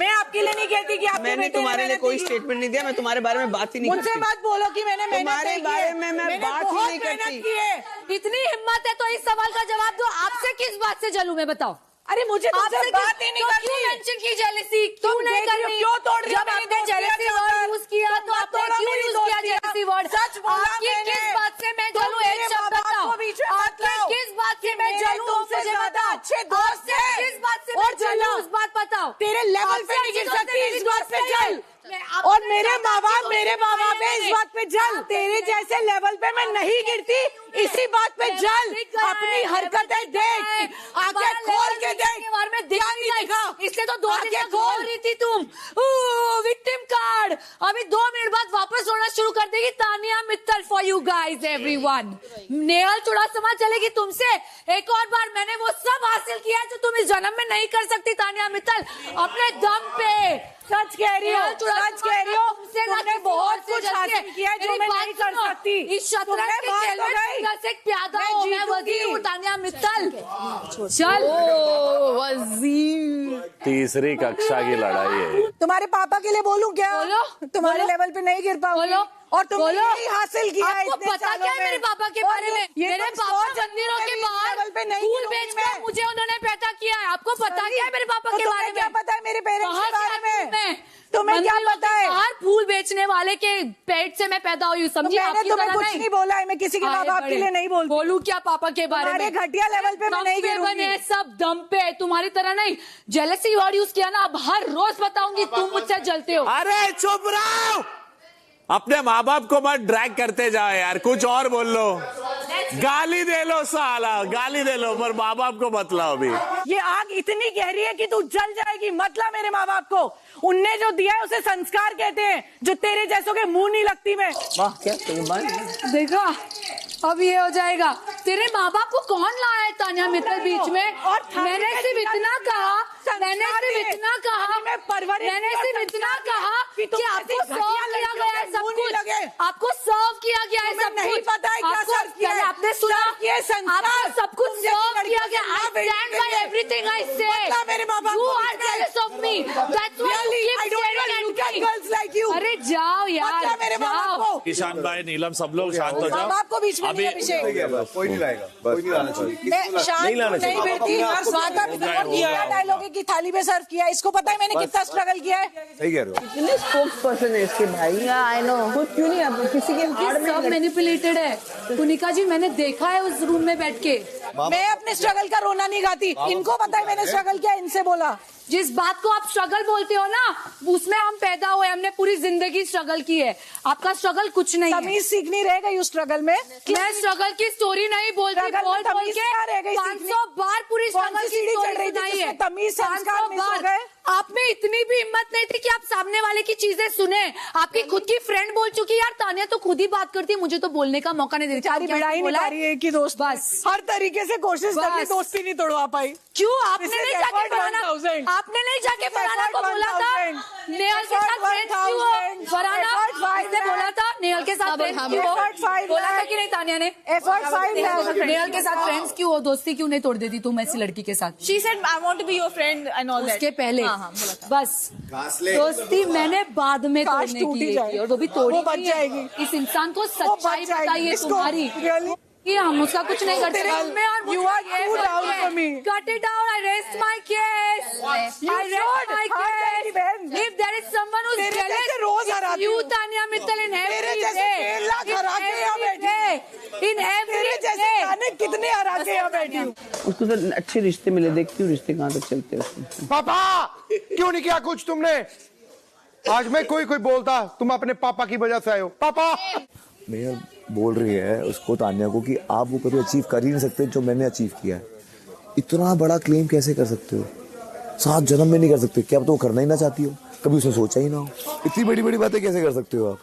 मैं आपके लिए नहीं कहती कि आपके मैंने तुम्हारे लिए कोई स्टेटमेंट नहीं दिया। मैं तुम्हारे बारे में बात ही नहीं मुझसे मत बोलो कि मैंने मेहनत तुम्हारे बारे में मैं बात ही नहीं करती। इतनी हिम्मत है तो इस सवाल का जवाब दो, आपसे किस बात से जलूं मैं, बताओ। अरे मुझे तुमसे बात ही नहीं करनी। क्यों मेंशन की जेलसी? क्यों नहीं करनी? क्यों तोड़ रही हो? जब आपने जेलसी वर्ड यूज किया तो आपने क्यों यूज किया जेलसी वर्ड? सच बोला मैंने। किस बात से मैं जलूं? एक शब्द बताओ। किस बात से मैं जलूं? तुमसे ज्यादा अच्छे दोस्त हैं। किस बात से मैं जलूं? उस बात बताओ। तेरे लेवल पे नहीं गिर सकती, इस बात पे जल। और मेरे माँ बाप है इस बात पे जल। तेरे जैसे लेवल पे मैं नहीं गिरती, इसी बात पे जल। अपनी हरकतें देख, आंखें खोल के देख। इसलिए तो 2 दिन खोल रही थी तुम। विक्टिम कार्ड अभी 2 मिनट बाद वापस होना शुरू कर देगी Tania Mittal for you guys everyone. Nehal Chudasama चलेगी तुमसे। एक और बार मैंने वो सब हासिल किया है जो तुम इस जन्म में नहीं कर सकती तानिया मित्तल, अपने दम पे। सच कह रही हो, सच कह रही हो। तुमने बहुत कुछ हासिल किया है जो मैं नहीं कर सकती। इस शतरंज के खेल में से प्यादा हूं मैं, वजीर हूं तानिया मित्तल। चल वजीर। तीसरी कक्षा की लड़ाई है। तुम्हारे पापा के लिए बोलूं क्या? बोलो। तुम्हारे लेवल पे नहीं गिर पाऊंगी। और तुमने यही हासिल किया है आपको पता क्या है मेरे पापा के बारे में? मेरे पापा मंदिरों के बाहर फूल बेचकर मुझे उन्होंने पैदा किया है। आपको पता क्या है मेरे पापा के बारे में? क्या पता है मेरे पेरेंट्स के बारे में? तुम्हें क्या पता है? बाहर फूल बेचने वाले के पेट से मैं पैदा हुई हूँ, समझी? मैंने तुम्हें कुछ नहीं बोला है। मैं किसी के माँ बाप के लिए नहीं बोलती। बोलूं क्या पापा के बारे में? घटिया लेवल पे मैं नहीं गिरूंगी। सब दम पे, तुम्हारी तरह नहीं। जेलसी वर्ड यूज किया ना, अब हर रोज बताऊंगी तुम मुझसे जलते हो। अरे चुप रहो, अपने माँ बाप को मत ड्रैग करते जाओ यार, कुछ और बोल लो, गाली दे लो साला, गाली दे लो, पर माँ बाप को मत लाओ अभी। ये आग इतनी गहरी है कि तू जल जाएगी, मत ला मेरे माँ बाप को। उनने जो दिया है उसे संस्कार कहते हैं, जो तेरे जैसों के मुंह नहीं लगती मैं। वाह क्या देखा, अब ये हो जाएगा। तेरे माँ बाप को कौन लाया है तान्या मित्तल बीच में? और मैंने सिर्फ इतना कहा कि आपको सर्व किया गया है सब कुछ, आपको सर्व किया गया है सब नहीं कुछ। पता है क्या सर्व किया है? आपने सुना, आपको सब कुछ सर्व किया गया। I stand by everything I say. You are jealous of me. That's why you keep staring at me. अरे जाओ यार, जाओ। ईशान भाई, नीलम, सब लोग शांत हो जाओ। आपको बीच में नहीं अभिषेक, कोई नहीं लाएगा, कोई नहीं लाना चाहिए। शांत नहीं बैठती। डायलॉग की थाली में सर्व किया, इसको पता है मैंने कितना स्ट्रगल किया है। सही कह रहे हो। कितने स्पोक्स पर्सन है इसके भाई। आई नो, क्यों नहीं आप किसी के सब मैनिपुलेटेड है। पुनिका जी, मैंने देखा है उस रूम में बैठ के। मैं अपने स्ट्रगल का रोना नहीं गाती, इनको पता है मैंने स्ट्रगल किया, इनसे बोला। जिस बात को आप स्ट्रगल बोलते हो ना, उसमें हम पैदा हुए, हमने पूरी जिंदगी स्ट्रगल की है। आपका स्ट्रगल कुछ नहीं है। तमीज सीखनी रह गई उस स्ट्रगल में। मैं स्ट्रगल की स्टोरी नहीं बोलती, बोल के 500 बार पूरी स्ट्रगल की स्टोरी सुनाई है। तमीज संस्कार मिस हो गए। आप में इतनी भी हिम्मत नहीं थी कि आप सामने वाले की चीजें सुने। आपकी खुद की फ्रेंड बोल चुकी, यार तान्या तो खुद ही बात करती है, मुझे तो बोलने का मौका नहीं देती। सारी भिड़ाई नहीं पा रही है कि दोस्त, बस हर तरीके से कोशिश कर ली, दोस्ती नहीं तोड़वा पाई। क्यों? आपने नहीं जाके फरहाना को बोला था नेहल के साथ फ्रेंड्स क्यों हो? फरहाना ने बोला था नेहल के साथ फ्रेंड्स क्यों हो? बोला था कि नहीं तान्या ने? नेहल के साथ फ्रेंड्स क्यों हो? दोस्ती क्यों नहीं तोड़ देती तुम ऐसी लड़की के साथ? She said I want to be your friend and all that. उसके पहले बस दोस्ती मैंने बाद में तोड़ने की थी, और वो भी तोड़ी बच जाएगी। इस इंसान को सच्चाई बताइए तुम्हारी कि हम उसका कुछ नहीं करते। You are too down for me. Cut it down. I rest my case. You I rest my case. If there is someone who's jealous, you Tanya Mittal in every way. In every way. कितने हरा के यहाँ बैठी हूँ। उसको तो अच्छे रिश्ते मिले, देखती हूँ रिश्ते कहाँ तक चलते हैं उसमें। पापा क्यों नहीं किया कुछ तुमने? आज मैं कोई बोलता, तुम अपने पापा की वजह से आए हो। पापा मेयर बोल रही है उसको, तान्या को, कि आप वो कभी अचीव कर ही नहीं सकते जो मैंने अचीव किया है। इतना बड़ा क्लेम कैसे कर सकते हो? 7 जन्म में नहीं कर सकते क्या? तो वो करना ही ना चाहती हो, कभी उसे सोचा ही ना हो। इतनी बड़ी बड़ी बातें कैसे कर सकते हो आप?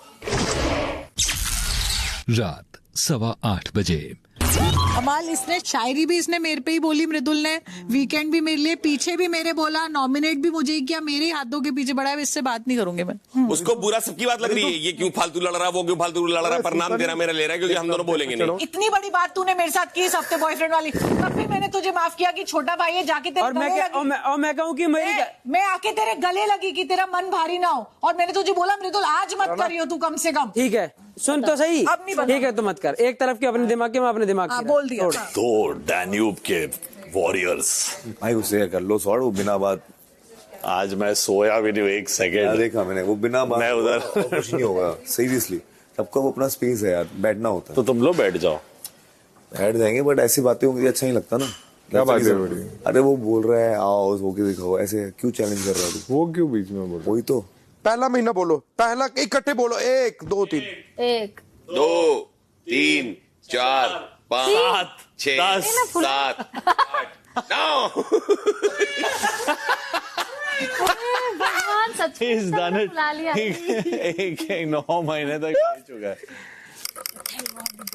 रात 8:15 बजे। कमाल, इसने शायरी भी इसने मेरे पे ही बोली, मृदुल ने वीकेंड भी मेरे लिए, पीछे भी मेरे बोला, नॉमिनेट भी मुझे ही किया, मेरे हाथों के पीछे बड़ा है। इससे बात नहीं करूंगी मैं। उसको बुरा सबकी बात लग रही है, ये क्यों फालतू लड़ रहा, वो क्यों फालतू लड़ रहा, पर नाम तेरा मेरा ले रहा है क्योंकि हम दोनों बोलेंगे नहीं। इतनी बड़ी बात तूने मेरे साथ की इस हफ्ते बॉयफ्रेंड वाली, तब भी मैंने तुझे माफ किया कि छोटा भाई है, जाके तेरे मैं कहूँ कि मैं आके तेरे गले लगी कि तेरा मन भारी ना हो, और मैंने तुझे बोला मृदुल आज मत करियो तू कम से कम। ठीक है, सुन तो सही, ठीक है तो मत कर। एक तरफ के अपने दिमाग के, मैं अपने दिमाग की बोल दिया। तो डैन्यूब के वॉरियर्स भाई उससे कर लो सॉर्ट, वो बिना बात। आज मैं सोया भी नहीं 1 सेकेंड, देखा मैंने, वो बिना बात मैं उधर कुछ नहीं होगा। सीरियसली सबका वो अपना स्पेस है यार, बैठना होता है। तो तुम लोग बैठ जाओ। बैठ जाएंगे, बट ऐसी बातें होंगी अच्छा नहीं लगता ना। क्या बात है? अरे वो बोल रहा है आओ होके दिखाओ, ऐसे क्यों चैलेंज कर रहा है? वो क्यों बीच में बोल? वही तो पहला महीना बोलो, पहला इकट्ठे बोलो, 1 2 3 1 2 3 4 5 6 7 8 9। भगवान सच में बुला लिया। 9 महीने तक रह चुका है।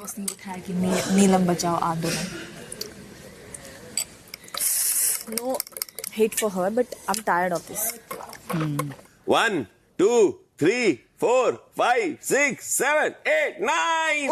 बॉस ने दिखाया कि नीलम बचाओ आंदोलन। No hate for her, but I'm tired of this. 1 2 3 4 5 6 7 8 9।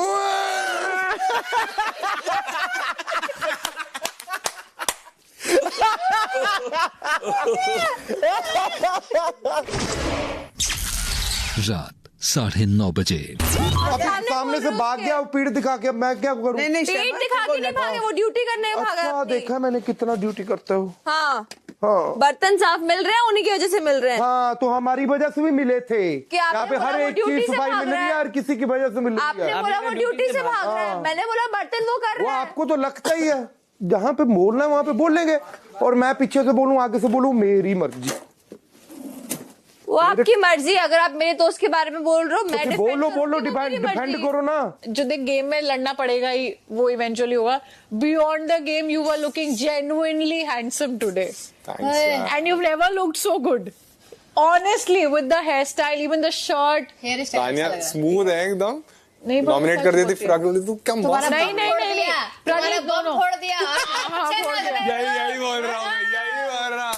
रात 9:30 बजे। सामने से भाग गया, वो पीठ दिखा के, मैं क्या करूं? पीठ दिखा के नहीं भागे, वो ड्यूटी करने भागा। अच्छा देखा मैंने कितना ड्यूटी करते हो। हाँ हाँ, बर्तन साफ मिल रहे हैं, उन्हीं की वजह से मिल रहे हैं। हाँ तो हमारी वजह से भी मिले थे। यहाँ पे हर एक ड्यूटी चीज से सफाई भाग मिल रही है, हर किसी की वजह से मिल रही है। आपने बोला वो ड्यूटी से भाग रहा है, मैंने बोला बर्तन वो कर वो रहा है। आपको तो लगता ही है, जहाँ पे बोलना है वहाँ पे बोल लेंगे, और मैं पीछे से बोलूं आगे से बोलूं, मेरी मर्जी। वो आपकी मर्जी, अगर आप मेरे दोस्त के बारे में बोल रहे हो, मैं बोलो डिफेंड करो ना। जो देख गेम में लड़ना पड़ेगा ही, वो इवेंचुअली होगा। Beyond the game you were looking genuinely handsome today and you never looked so good honestly with the hair style, even the shirt. Tania smooth है एकदम, नहीं नॉमिनेट कर देती फ्रॉक वाली, तू क्या मस्त। नहीं तुम्हारा बम फोड़ दिया। यही बोल रहा हूँ, यही बोल रहा।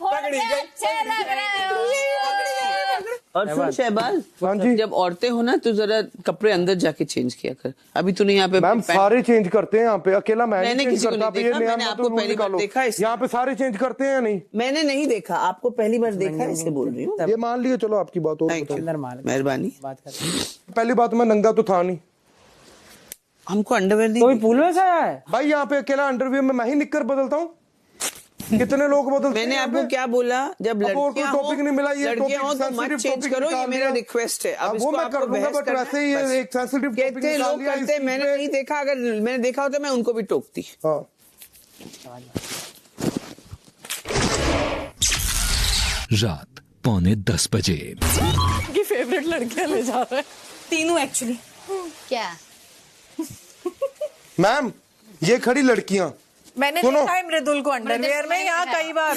अच्छे लग रहे हो। और सुन शहबाज, जब औरतें हो ना तो जरा कपड़े अंदर जाके चेंज किया कर। अभी तूने यहाँ पे मैम सारे चेंज करते हैं यहाँ पे, अकेला मैं मैंने किसी को नहीं देखा, मैंने आपको पहली बार देखा। यहाँ पे सारे चेंज करते हैं या नहीं? मैंने नहीं देखा, आपको पहली बार देखा इसलिए बोल रही हूँ। ये मान लिया, चलो आपकी बात हो, मेहरबानी। पहली बात मैं नंगा तो था नहीं, हमको अंडरवेयर नहीं। कोई पूल में से आया है भाई यहाँ पे अकेला अंडरवियर में मैं ही निक्कर बदलता हूँ, कितने लोग बदलते हैं? मैंने आपको क्या बोला, जब लड़कियां हो, टॉपिक नहीं मिला, ये लड़कियां हो तो मत चेंज करो, ये मेरा रिक्वेस्ट है। अब वो मैं कर दूंगा, बट वैसे ही एक सेंसिटिव टॉपिक लोग करते, मैंने नहीं देखा, अगर मैंने देखा होता मैं उनको भी टोकती। रात 9:45 बजे। की फेवरेट लड़कियां ले जा रहा है, तीनों एक्चुअली। क्या मैम ये खड़ी लड़कियां, मैंने देखा है मृदुल को अंडरवियर में यहाँ कई बार।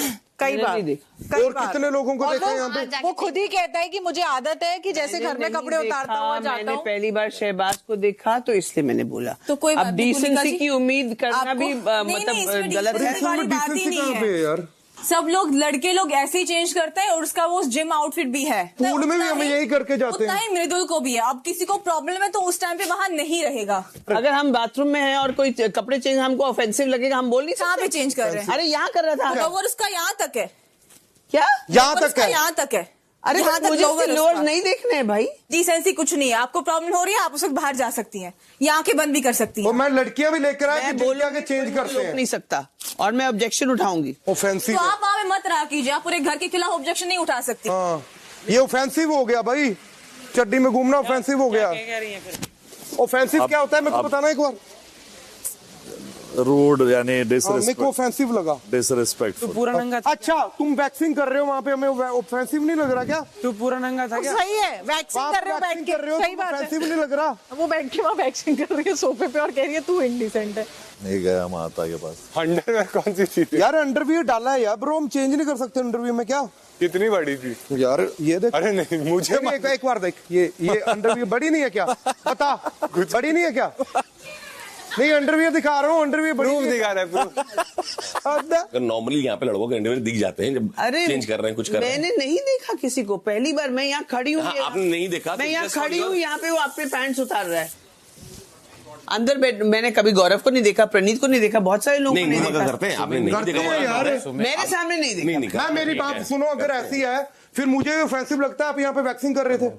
और कितने लोगों को देखा है यहाँ पे? वो खुद ही कहता है कि मुझे आदत है कि जैसे घर में कपड़े उतारता हुआ जाता हूँ। मैंने पहली बार शहबाज को देखा तो इसलिए मैंने बोला। तो कोई अब डिसेंसी की उम्मीद करना भी मतलब गलत है यार। सब लोग लड़के लोग ऐसे ही चेंज करते हैं और उसका वो जिम आउटफिट भी है। फूड में भी हम यही करके जाते हैं। उतना ही मृदुल को भी है। अब किसी को प्रॉब्लम है तो उस टाइम पे वहाँ नहीं रहेगा। अगर हम बाथरूम में हैं और कोई कपड़े चेंज हमको ऑफेंसिव लगेगा, हम बोल नहीं सकते। कहाँ पे चेंज कर रहे हैं? अरे यहाँ कर रहा था। लोअर उसका यहाँ तक है। क्या यहाँ तक है? यहाँ तक है। अरे मुझे लोअर नहीं देखने हैं भाई। डिसेंसी कुछ नहीं है, आपको प्रॉब्लम हो रही है, आप उस वक्त बाहर जा सकती हैं, यहाँ के बंद भी कर सकती हैं। और मैं लड़कियां भी लेकर आया कि बोलिया के चेंज करते हैं। नहीं सकता और मैं ऑब्जेक्शन उठाऊंगी। ऑफेंसिव तो आप वहाँ पे मत रहा कीजिए, आप पूरे घर के खिलाफ ऑब्जेक्शन नहीं उठा सकती। हाँ ये ऑफेंसिव हो गया भाई, चड्डी में घूमना ऑफेंसिव हो गया। ऑफेंसिव क्या होता है मेरे को बताना एक बार। रूड यानी मेरे को ऑफेंसिव लगा, डिसरिस्पेक्ट। तू पूरा नंगा था। अच्छा तुम वैक्सिंग कर रहे हो वहाँ पे, हमें ऑफेंसिव नहीं लग रहा क्या? तू पूरा नंगा था क्या? सही है, वैक्सिंग कर रहे हो बैठ के, सही बात है। ऑफेंसिव नहीं लग रहा। वो बैठ के वहाँ वैक्सिंग कर रही है सोफे पे और कह रही है तू इंडिसेंट है। नहीं गया माता के पास। अंडरवेयर कौन सी चीज? यार अंडरवियर डाला है यार ब्रो, हम चेंज नहीं कर सकते अंडरवियर में क्या? कितनी बड़ी थी यार ये देख। अरे नहीं मुझे एक बार देख, ये अंडरवियर बड़ी नहीं है क्या? बता बड़ी नहीं है क्या? नहीं अंडरवियर दिखा रहा हूँ, अंडरवियर बड़ी दिखा रहा है। नॉर्मली यहाँ पे लड़कों के अंडरवियर दिख जाते हैं जब चेंज कर रहे हैं, कुछ कर रहे हैं। मैंने नहीं देखा किसी को, पहली बार मैं यहाँ खड़ी हूँ। आपने नहीं देखा? मैं यहाँ खड़ी हूँ, यहाँ पे वो आपके पैंट्स उतार रहा है अंदर बैठ। मैंने कभी गौरव को नहीं देखा, प्रणीत को नहीं देखा, बहुत सारे लोग नहीं देखा। करते हैं, आपने नहीं देखा यार, मेरे सामने नहीं देखा। मेरी बात सुनो, अगर ऐसी है फिर मुझे ऑफेंसिव लगता है। आप यहाँ पे वैक्सिंग कर रहे थे,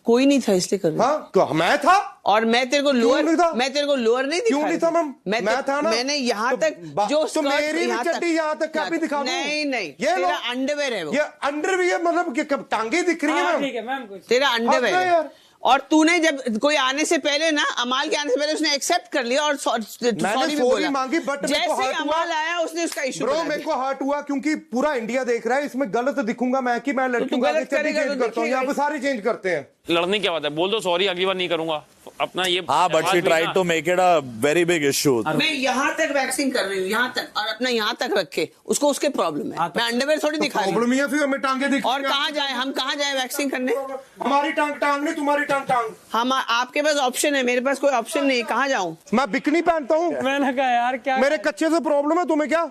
कोई नहीं था इसलिए कर रहा। हाँ तो मैं था और मैं तेरे को लोअर नहीं क्यों नहीं था मैम? मैं था ना। मैंने यहाँ तक जो तो मेरी भी चड्डी यहाँ तक क्या भी दिखा दूं? नहीं ये तेरा अंडरवेयर है वो। ये अंडरवियर मतलब टांगे दिख रही है ठीक है मैम, तेरा अंडरवेयर है। और तूने जब कोई आने से पहले ना, अमाल के आने से पहले उसने एक्सेप्ट कर लिया और सॉरी भी बोला मांगी, बट जैसे अमाल आया उसने उसका इशू ब्रो मेरे को हर्ट हुआ क्योंकि पूरा इंडिया देख रहा है, इसमें गलत दिखूंगा मैं कि मैं लड़कियों का चेंज करता हूँ। यहाँ पे सारे चेंज करते हैं। लड़ने क्या बात है, बोल दो सॉरी, अगली बार नहीं करूंगा अपना ये। हाँ but she tried to make it a very big issue. मैं यहाँ तक वैक्सिंग कर रही हूँ, यहाँ तक, और अपना यहाँ तक रखे, उसको उसके प्रॉब्लम है। मैं अंडरवेयर थोड़ी दिखा रही हूँ। प्रॉब्लम है फिर हमें टांगे दिख। और कहाँ जाए, हम कहाँ जाए वैक्सिंग करने? हमारी टांग नहीं, तुम्हारी टांग। हम आपके पास ऑप्शन है, मेरे पास कोई ऑप्शन नहीं, कहाँ जाऊँ? मैं बिकनी पहनता हूँ। मैंने कहा यार क्या मेरे कच्चे से प्रॉब्लम है, तुम्हें क्या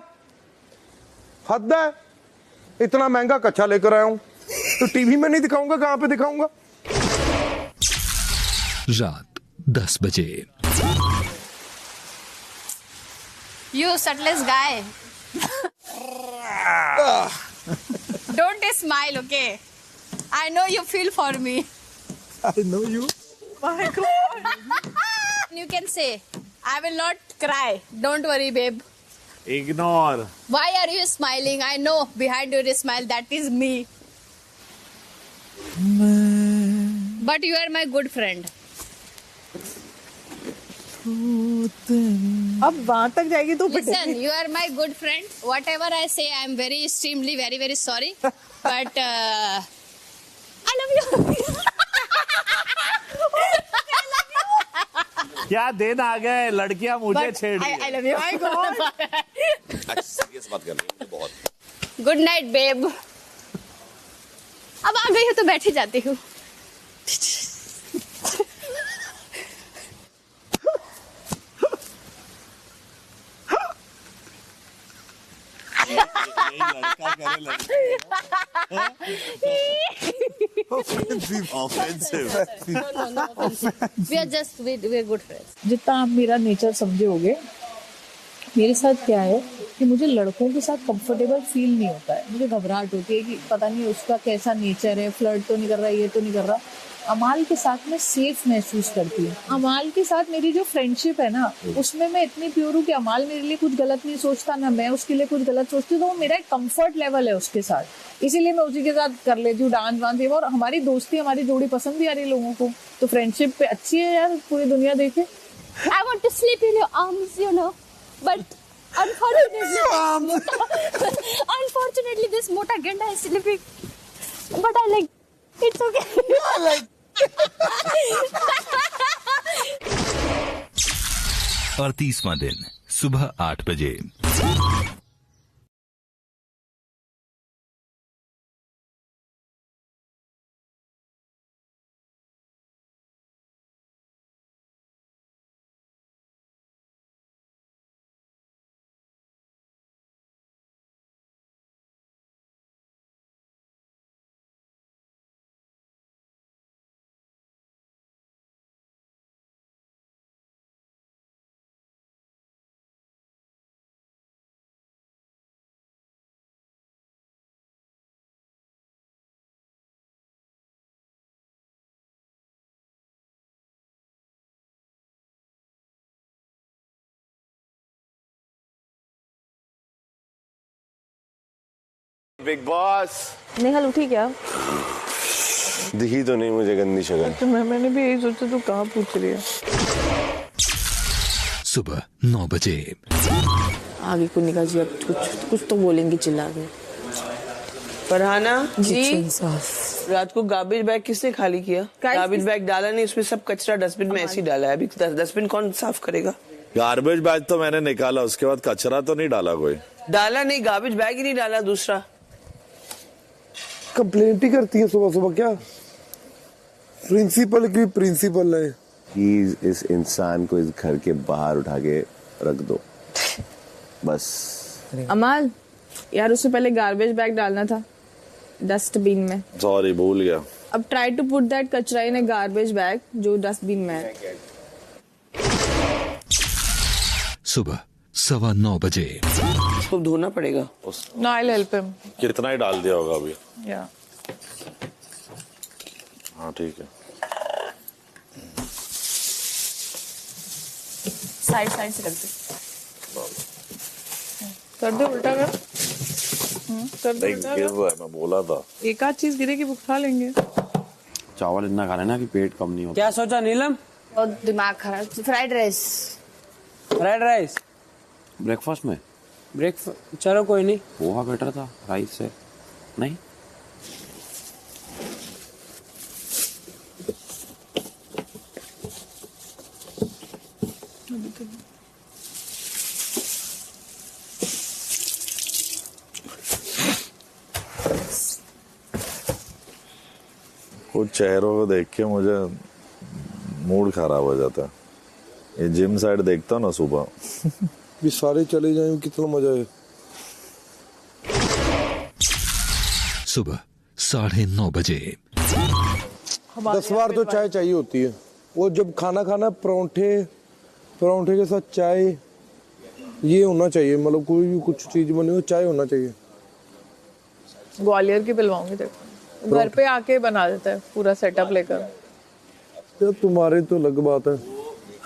हद है? इतना महंगा कच्चा लेकर आया हूँ तो टीवी में नहीं दिखाऊंगा, कहाँ पे दिखाऊंगा? रात 10 बजे। You shirtless guy. Don't smile, okay? I know you feel for me. I know you. My God. You can say, I will not cry. Don't worry, babe. Ignore. Why are you smiling? I know behind your smile that is me. But you are my good friend. अब वहां तक जाएगी तो Listen, you are my good friend. Whatever I say, I am very extremely very very sorry. But I love you. क्या दिन आ गए, लड़कियां मुझे छेड़ रही I love you. My god. Serious बात कर रही हूँ बहुत। Good night babe. अब आ गई हो तो बैठ ही जाती हूँ। We are good friends. जितना आप मेरा नेचर समझे होगे, मेरे साथ क्या है कि मुझे लड़कों के साथ कंफर्टेबल फील नहीं होता है। मुझे घबराहट होती है कि पता नहीं उसका कैसा नेचर है, फ्लर्ट तो नहीं कर रहा, ये तो नहीं कर रहा। अमाल के साथ मैं सेफ महसूस करती हूँ। अमाल के साथ मेरी जो फ्रेंडशिप है ना, उसमें मैं इतनी प्योर हूँ कि अमाल मेरे लिए कुछ गलत नहीं सोचता, ना मैं उसके लिए कुछ गलत सोचती हूँ। तो वो मेरा एक कंफर्ट लेवल है उसके साथ, इसीलिए मैं उसी के साथ कर लेती हूँ डांस वांस। और हमारी दोस्ती, हमारी जोड़ी पसंद भी आ रही है लोगों को, तो फ्रेंडशिप पे अच्छी है यार, पूरी दुनिया देखे। I want to sleep in your arms, you know, but unfortunately this mota ganda is sleeping, but I like, it's okay. I like. और 30वां दिन सुबह 8 बजे। Big boss. नेहल उठी क्या? दिखी तो नहीं मुझे गंदी शक्ल। तो मैंने भी यही सोचा, तू कहाँ पूछ रही है? सुबह 9 बजे। आगे कुनिका जी अब कुछ तो बोलेंगी चिल्ला के। फरहाना जी, रात को गार्बेज बैग किसने खाली किया? गार्बेज बैग डाला नहीं, उसमें सब कचरा डस्टबिन में ऐसे ही डाला है। अभी डस्टबिन कौन साफ करेगा? गार्बेज बैग तो मैंने निकाला, उसके बाद कचरा तो नहीं डाला कोई। डाला नहीं, गार्बेज बैग ही नहीं डाला। दूसरा कंप्लेंट ही करती है सुबह सुबह। क्या प्रिंसिपल की प्रिंसिपल है। प्लीज इस इंसान को इस घर के बाहर उठा के रख दो बस। अमाल यार, उससे पहले गार्बेज बैग डालना था डस्टबिन में। सॉरी, भूल गया। अब ट्राई टू पुट दैट कचरा इन अ गार्बेज बैग जो डस्टबिन में है। सुबह 9:15 बजे। उसको धोना पड़ेगा। No, I'll help him. कितना ही डाल दिया होगा अभी। Yeah. हाँ ठीक है। साइड से रख दे। कर दे, उल्टा कर। कर दे, उल्टा गिर कर। रहा है, मैं बोला था। एक आध चीज गिरेगी वो खा लेंगे। चावल इतना खा लेना कि पेट कम नहीं होता। क्या सोचा नीलम? और दिमाग खराब। फ्राइड राइस ब्रेकफास्ट में चलो कोई नहीं। पोहा बेटर था राइस से। नहीं कुछ चेहरों को देख के मुझे मूड खराब हो जाता है। ये जिम साइड देखता हूँ ना सुबह। ये सारे चले जाएं, कितना मजा है। सुबह 9:30 बजे। 10 बार तो चाय चाहिए होती है। वो जब खाना परोंठे के साथ चाय, ये होना चाहिए। मतलब कोई भी कुछ चीज बनी हो, चाय होना चाहिए। ग्वालियर की पिलवाऊंगी देखो, घर पे आके बना देता है पूरा सेटअप लेकर। तो तुम्हारे तो अलग बात है।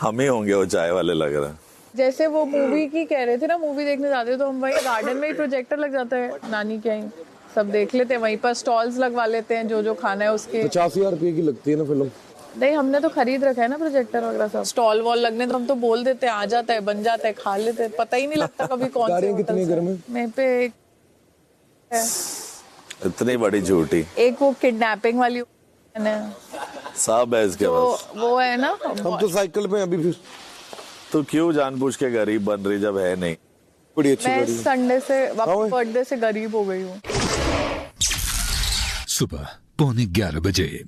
हम ही होंगे वो चाय वाले लग रहे हैं। जैसे वो मूवी की कह रहे थे ना, मूवी देखने जाते हैं तो हम वहीं गार्डन में ही प्रोजेक्टर लग जाता है नानी के यहीं, सब देख लेते हैं। वहीं पर स्टॉल्स लगवा लेते हैं, जो खाना है उसके। 50,000 रुपये की लगती है ना फिल्म। नहीं, हमने तो खरीद रखा है ना प्रोजेक्टर वगैरह सब। स्टॉल वॉल लगने तो हम तो बोल देते हैं, आ जाता है, बन जाता है, खा लेते हैं, पता ही नहीं लगता कभी कौन सी। कितनी घर में? मेरे पे एक है। इतनी बड़ी झूठी एक वो किडनैपिंग वाली सब है इसके पास। वो है ना, हम तो साइकिल पे अभी भी। तो क्यों जानबूझ के गरीब बन रही जब है नहीं? बड़ी अच्छी मैं गाड़ी है। संडे से बर्थडे से गरीब हो गई हूँ। सुबह 11:45 बजे।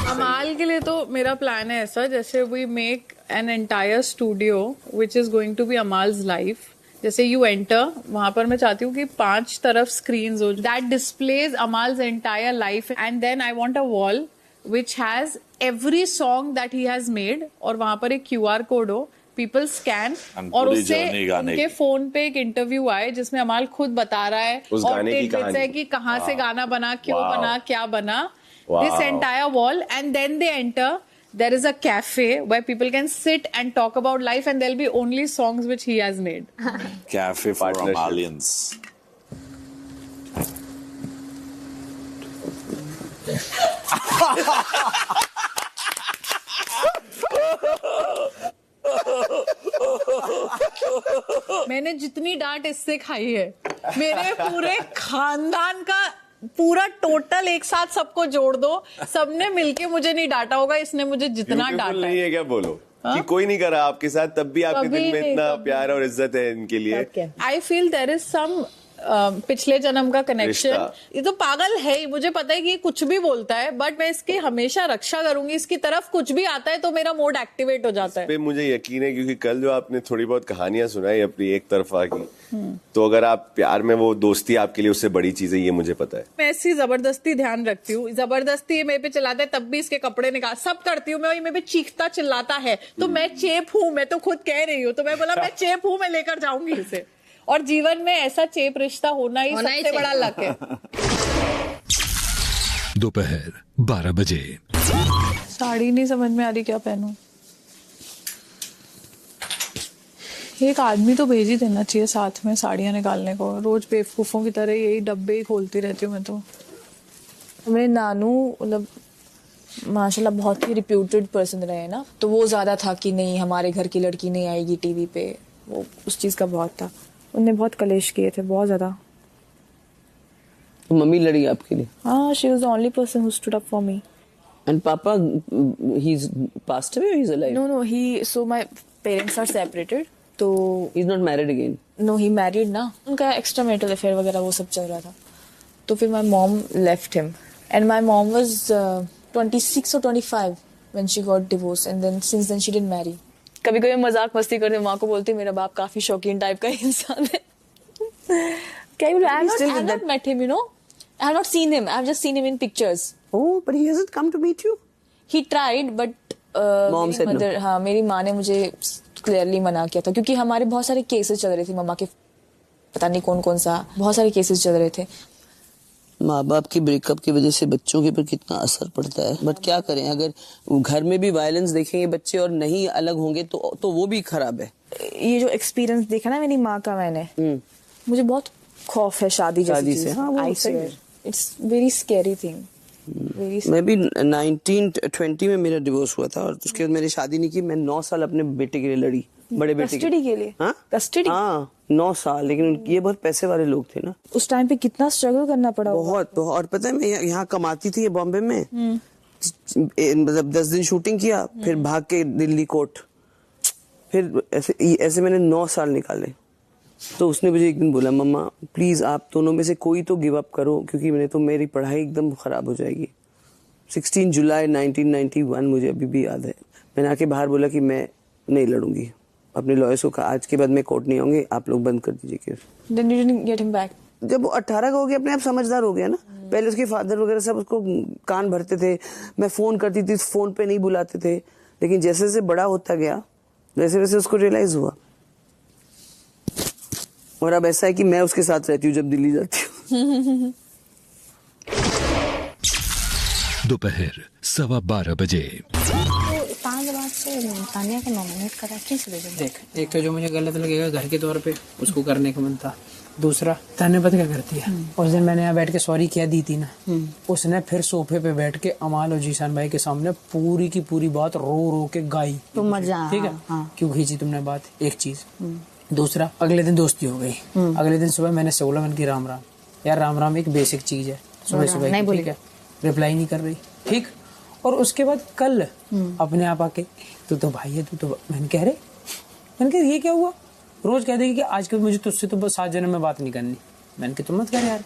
अमाल के लिए तो मेरा प्लान है ऐसा, जैसे we make an entire studio which is going to be Amal's life. जैसे यू एंटर, वहां पर मैं चाहती हूँ कि 5 तरफ स्क्रीन्स हो that displays Amal's entire life, and then I want a wall which has every song that he has made, और वहां पर एक QR कोड हो, पीपल स्कैन और उससे उनके फोन पे एक इंटरव्यू आए जिसमें अमाल खुद बता रहा है उस और गाने की कहानी है कि कहाँ से गाना बना, क्यों बना, क्या बना, Wow. this entire wall, and then they enter. There is a cafe where people can sit and talk about life, and there'll be only songs which he has made. Cafe for Amalians. मैंने जितनी डांट इससे खाई है, मेरे पूरे खानदान का पूरा टोटल एक साथ सबको जोड़ दो, सबने मिलके मुझे नहीं डांटा होगा, इसने मुझे जितना डांटा नहीं है। क्या बोलो कि कोई नहीं करा आपके साथ, तब भी आपके दिल में इतना प्यार और इज्जत है इनके लिए। I feel there is some पिछले जन्म का कनेक्शन। ये तो पागल है ही, मुझे पता है कि ये कुछ भी बोलता है, बट मैं इसकी हमेशा रक्षा करूंगी। इसकी तरफ कुछ भी आता है तो मेरा मूड एक्टिवेट हो जाता है। पे मुझे यकीन है, क्योंकि कल जो आपने थोड़ी बहुत कहानियां सुनाई अपनी एक तरफा की, तो अगर आप प्यार में, वो दोस्ती आपके लिए उससे बड़ी चीज है, ये मुझे पता है। मैं इसकी जबरदस्ती ध्यान रखती हूँ, जबरदस्ती ये मेरे पे चिल्लाता है तब भी इसके कपड़े निकाल, सब करती हूँ मैं। ये मेरे पे चीखता चिल्लाता है तो मैं चेप हूँ, मैं तो खुद कह रही हूँ, तो मैं बोला मैं चेप हूँ, मैं लेकर जाऊंगी इसे। और जीवन में ऐसा चेप रिश्ता होना ही सबसे बड़ा लक है। दोपहर 12 बजे। साड़ी नहीं समझ में आ रही क्या पहनूं। एक आदमी तो भेज ही देना चाहिए साथ में साड़ियां निकालने को, रोज बेवकूफों की तरह यही डब्बे ही खोलती रहती हूँ मैं तो। मेरे नानू मतलब माशाल्लाह बहुत ही रिप्यूटेड पर्सन रहे ना, तो वो ज्यादा था कि नहीं हमारे घर की लड़की नहीं आएगी टीवी पे, वो उस चीज का बहुत था। उनने बहुत कलेश किए थे, बहुत ज्यादा। तो मम्मी लड़ी आपके लिए? हाँ, she was the only person who stood up for me. And papa, he is passed away और he is alive? No he, so my parents are separated, तो he is not married again? No, he married ना, उनका extra marital affair वगैरह वो सब चल रहा था। तो फिर my mom left him, and my mom was 26 or 25 when she got divorce, and then since then she didn't marry. कभी कभी मजाक मस्ती करते माँ को बोलती मेरा बाप काफी शौकीन टाइप का इंसान है। क्या you I have not met him, you know. I have not seen him. I have just seen him in pictures. Oh, but he hasn't come to meet you. He tried, but Mom said no. हाँ, मेरी माँ ने मुझे clearly मना किया था, क्योंकि हमारे बहुत सारे केसेस चल रहे थे मम्मा के, पता नहीं कौन कौन सा, बहुत सारे केसेस चल रहे थे। माँ बाप की ब्रेकअप की वजह से बच्चों के ऊपर कितना असर पड़ता है, बट क्या करें, अगर घर में भी वायलेंस देखेंगे बच्चे और नहीं अलग होंगे तो वो भी खराब है। ये जो एक्सपीरियंस देखा ना मेरी माँ का मैंने, मुझे बहुत खौफ है शादी से। हाँ, I swear it's very scary thing. मैं भी 1920 में मेरा डिवोर्स हुआ था, और उसके बाद मैंने शादी नहीं की। मैं 9 साल अपने बेटे के लिए लड़ी, बड़े बेटे कस्टडी के लिए। हाँ, कस्टडी। हाँ, 9 साल, लेकिन ये बहुत पैसे वाले लोग थे ना उस टाइम पे, कितना स्ट्रगल करना पड़ा। बहुत। और पता है मैं यहाँ कमाती थी बॉम्बे में, मतलब 10 दिन शूटिंग किया, फिर भाग के दिल्ली कोर्ट, फिर ऐसे मैंने 9 साल निकाले। तो उसने मुझे एक दिन बोला, मम्मा प्लीज आप दोनों में से कोई तो गिव अप करो, क्योंकि मैंने तो मेरी पढ़ाई एकदम खराब हो जाएगी। 16 जुलाई 1991 मुझे अभी भी याद है। मैंने आके बाहर बोला कि मैं नहीं लड़ूंगी, अपने लॉयर्स को कहा आज के बाद मैं कोर्ट नहीं आऊंगी, आप लोग बंद कर दीजिए case. Then you didn't get him back. जब वो 18 का हो गया, अपने आप समझदार हो गया ना। पहले उसके फादर वगैरह सब उसको कान भरते थे, मैं फोन करती थी, फोन पे नहीं बुलाते थे, लेकिन जैसे जैसे बड़ा होता गया वैसे वैसे उसको रियलाइज हुआ। और अब ऐसा है कि मैं उसके साथ रहती हूँ जब दिल्ली जाती हूँ। दोपहर 12:15 बजे। 5 बार से तानिया को नॉमिनेट करा, किस वजह से? देख, एक तो जो मुझे गलत लगेगा घर के तौर पे, उसको करने का मन था। दूसरा, तानिया पता क्या करती है, उस दिन मैंने यहाँ बैठ के सॉरी किया दी थी ना, उसने फिर सोफे पे बैठ के अमाल और जीशान भाई के सामने पूरी की पूरी बात रो रो के गाई। तो मजा, ठीक है। क्यों खींची तुमने बात? एक चीज। दूसरा, अगले दिन दोस्ती हो गई। अगले दिन सुबह मैंने 16 मन की राम राम, यार राम राम एक बेसिक चीज है, सुबह सुबह नहीं की, बोली ठीक है, रिप्लाई नहीं कर रही, ठीक। और उसके बाद कल अपने आप आके तू तो भाई है, तू तो, मैंने कह ये क्या हुआ? रोज कह देगी कि आज कल मुझे तुझसे तो बस 7 जन्म में बात नहीं करनी। मैंने कहा तुम मत कर यार,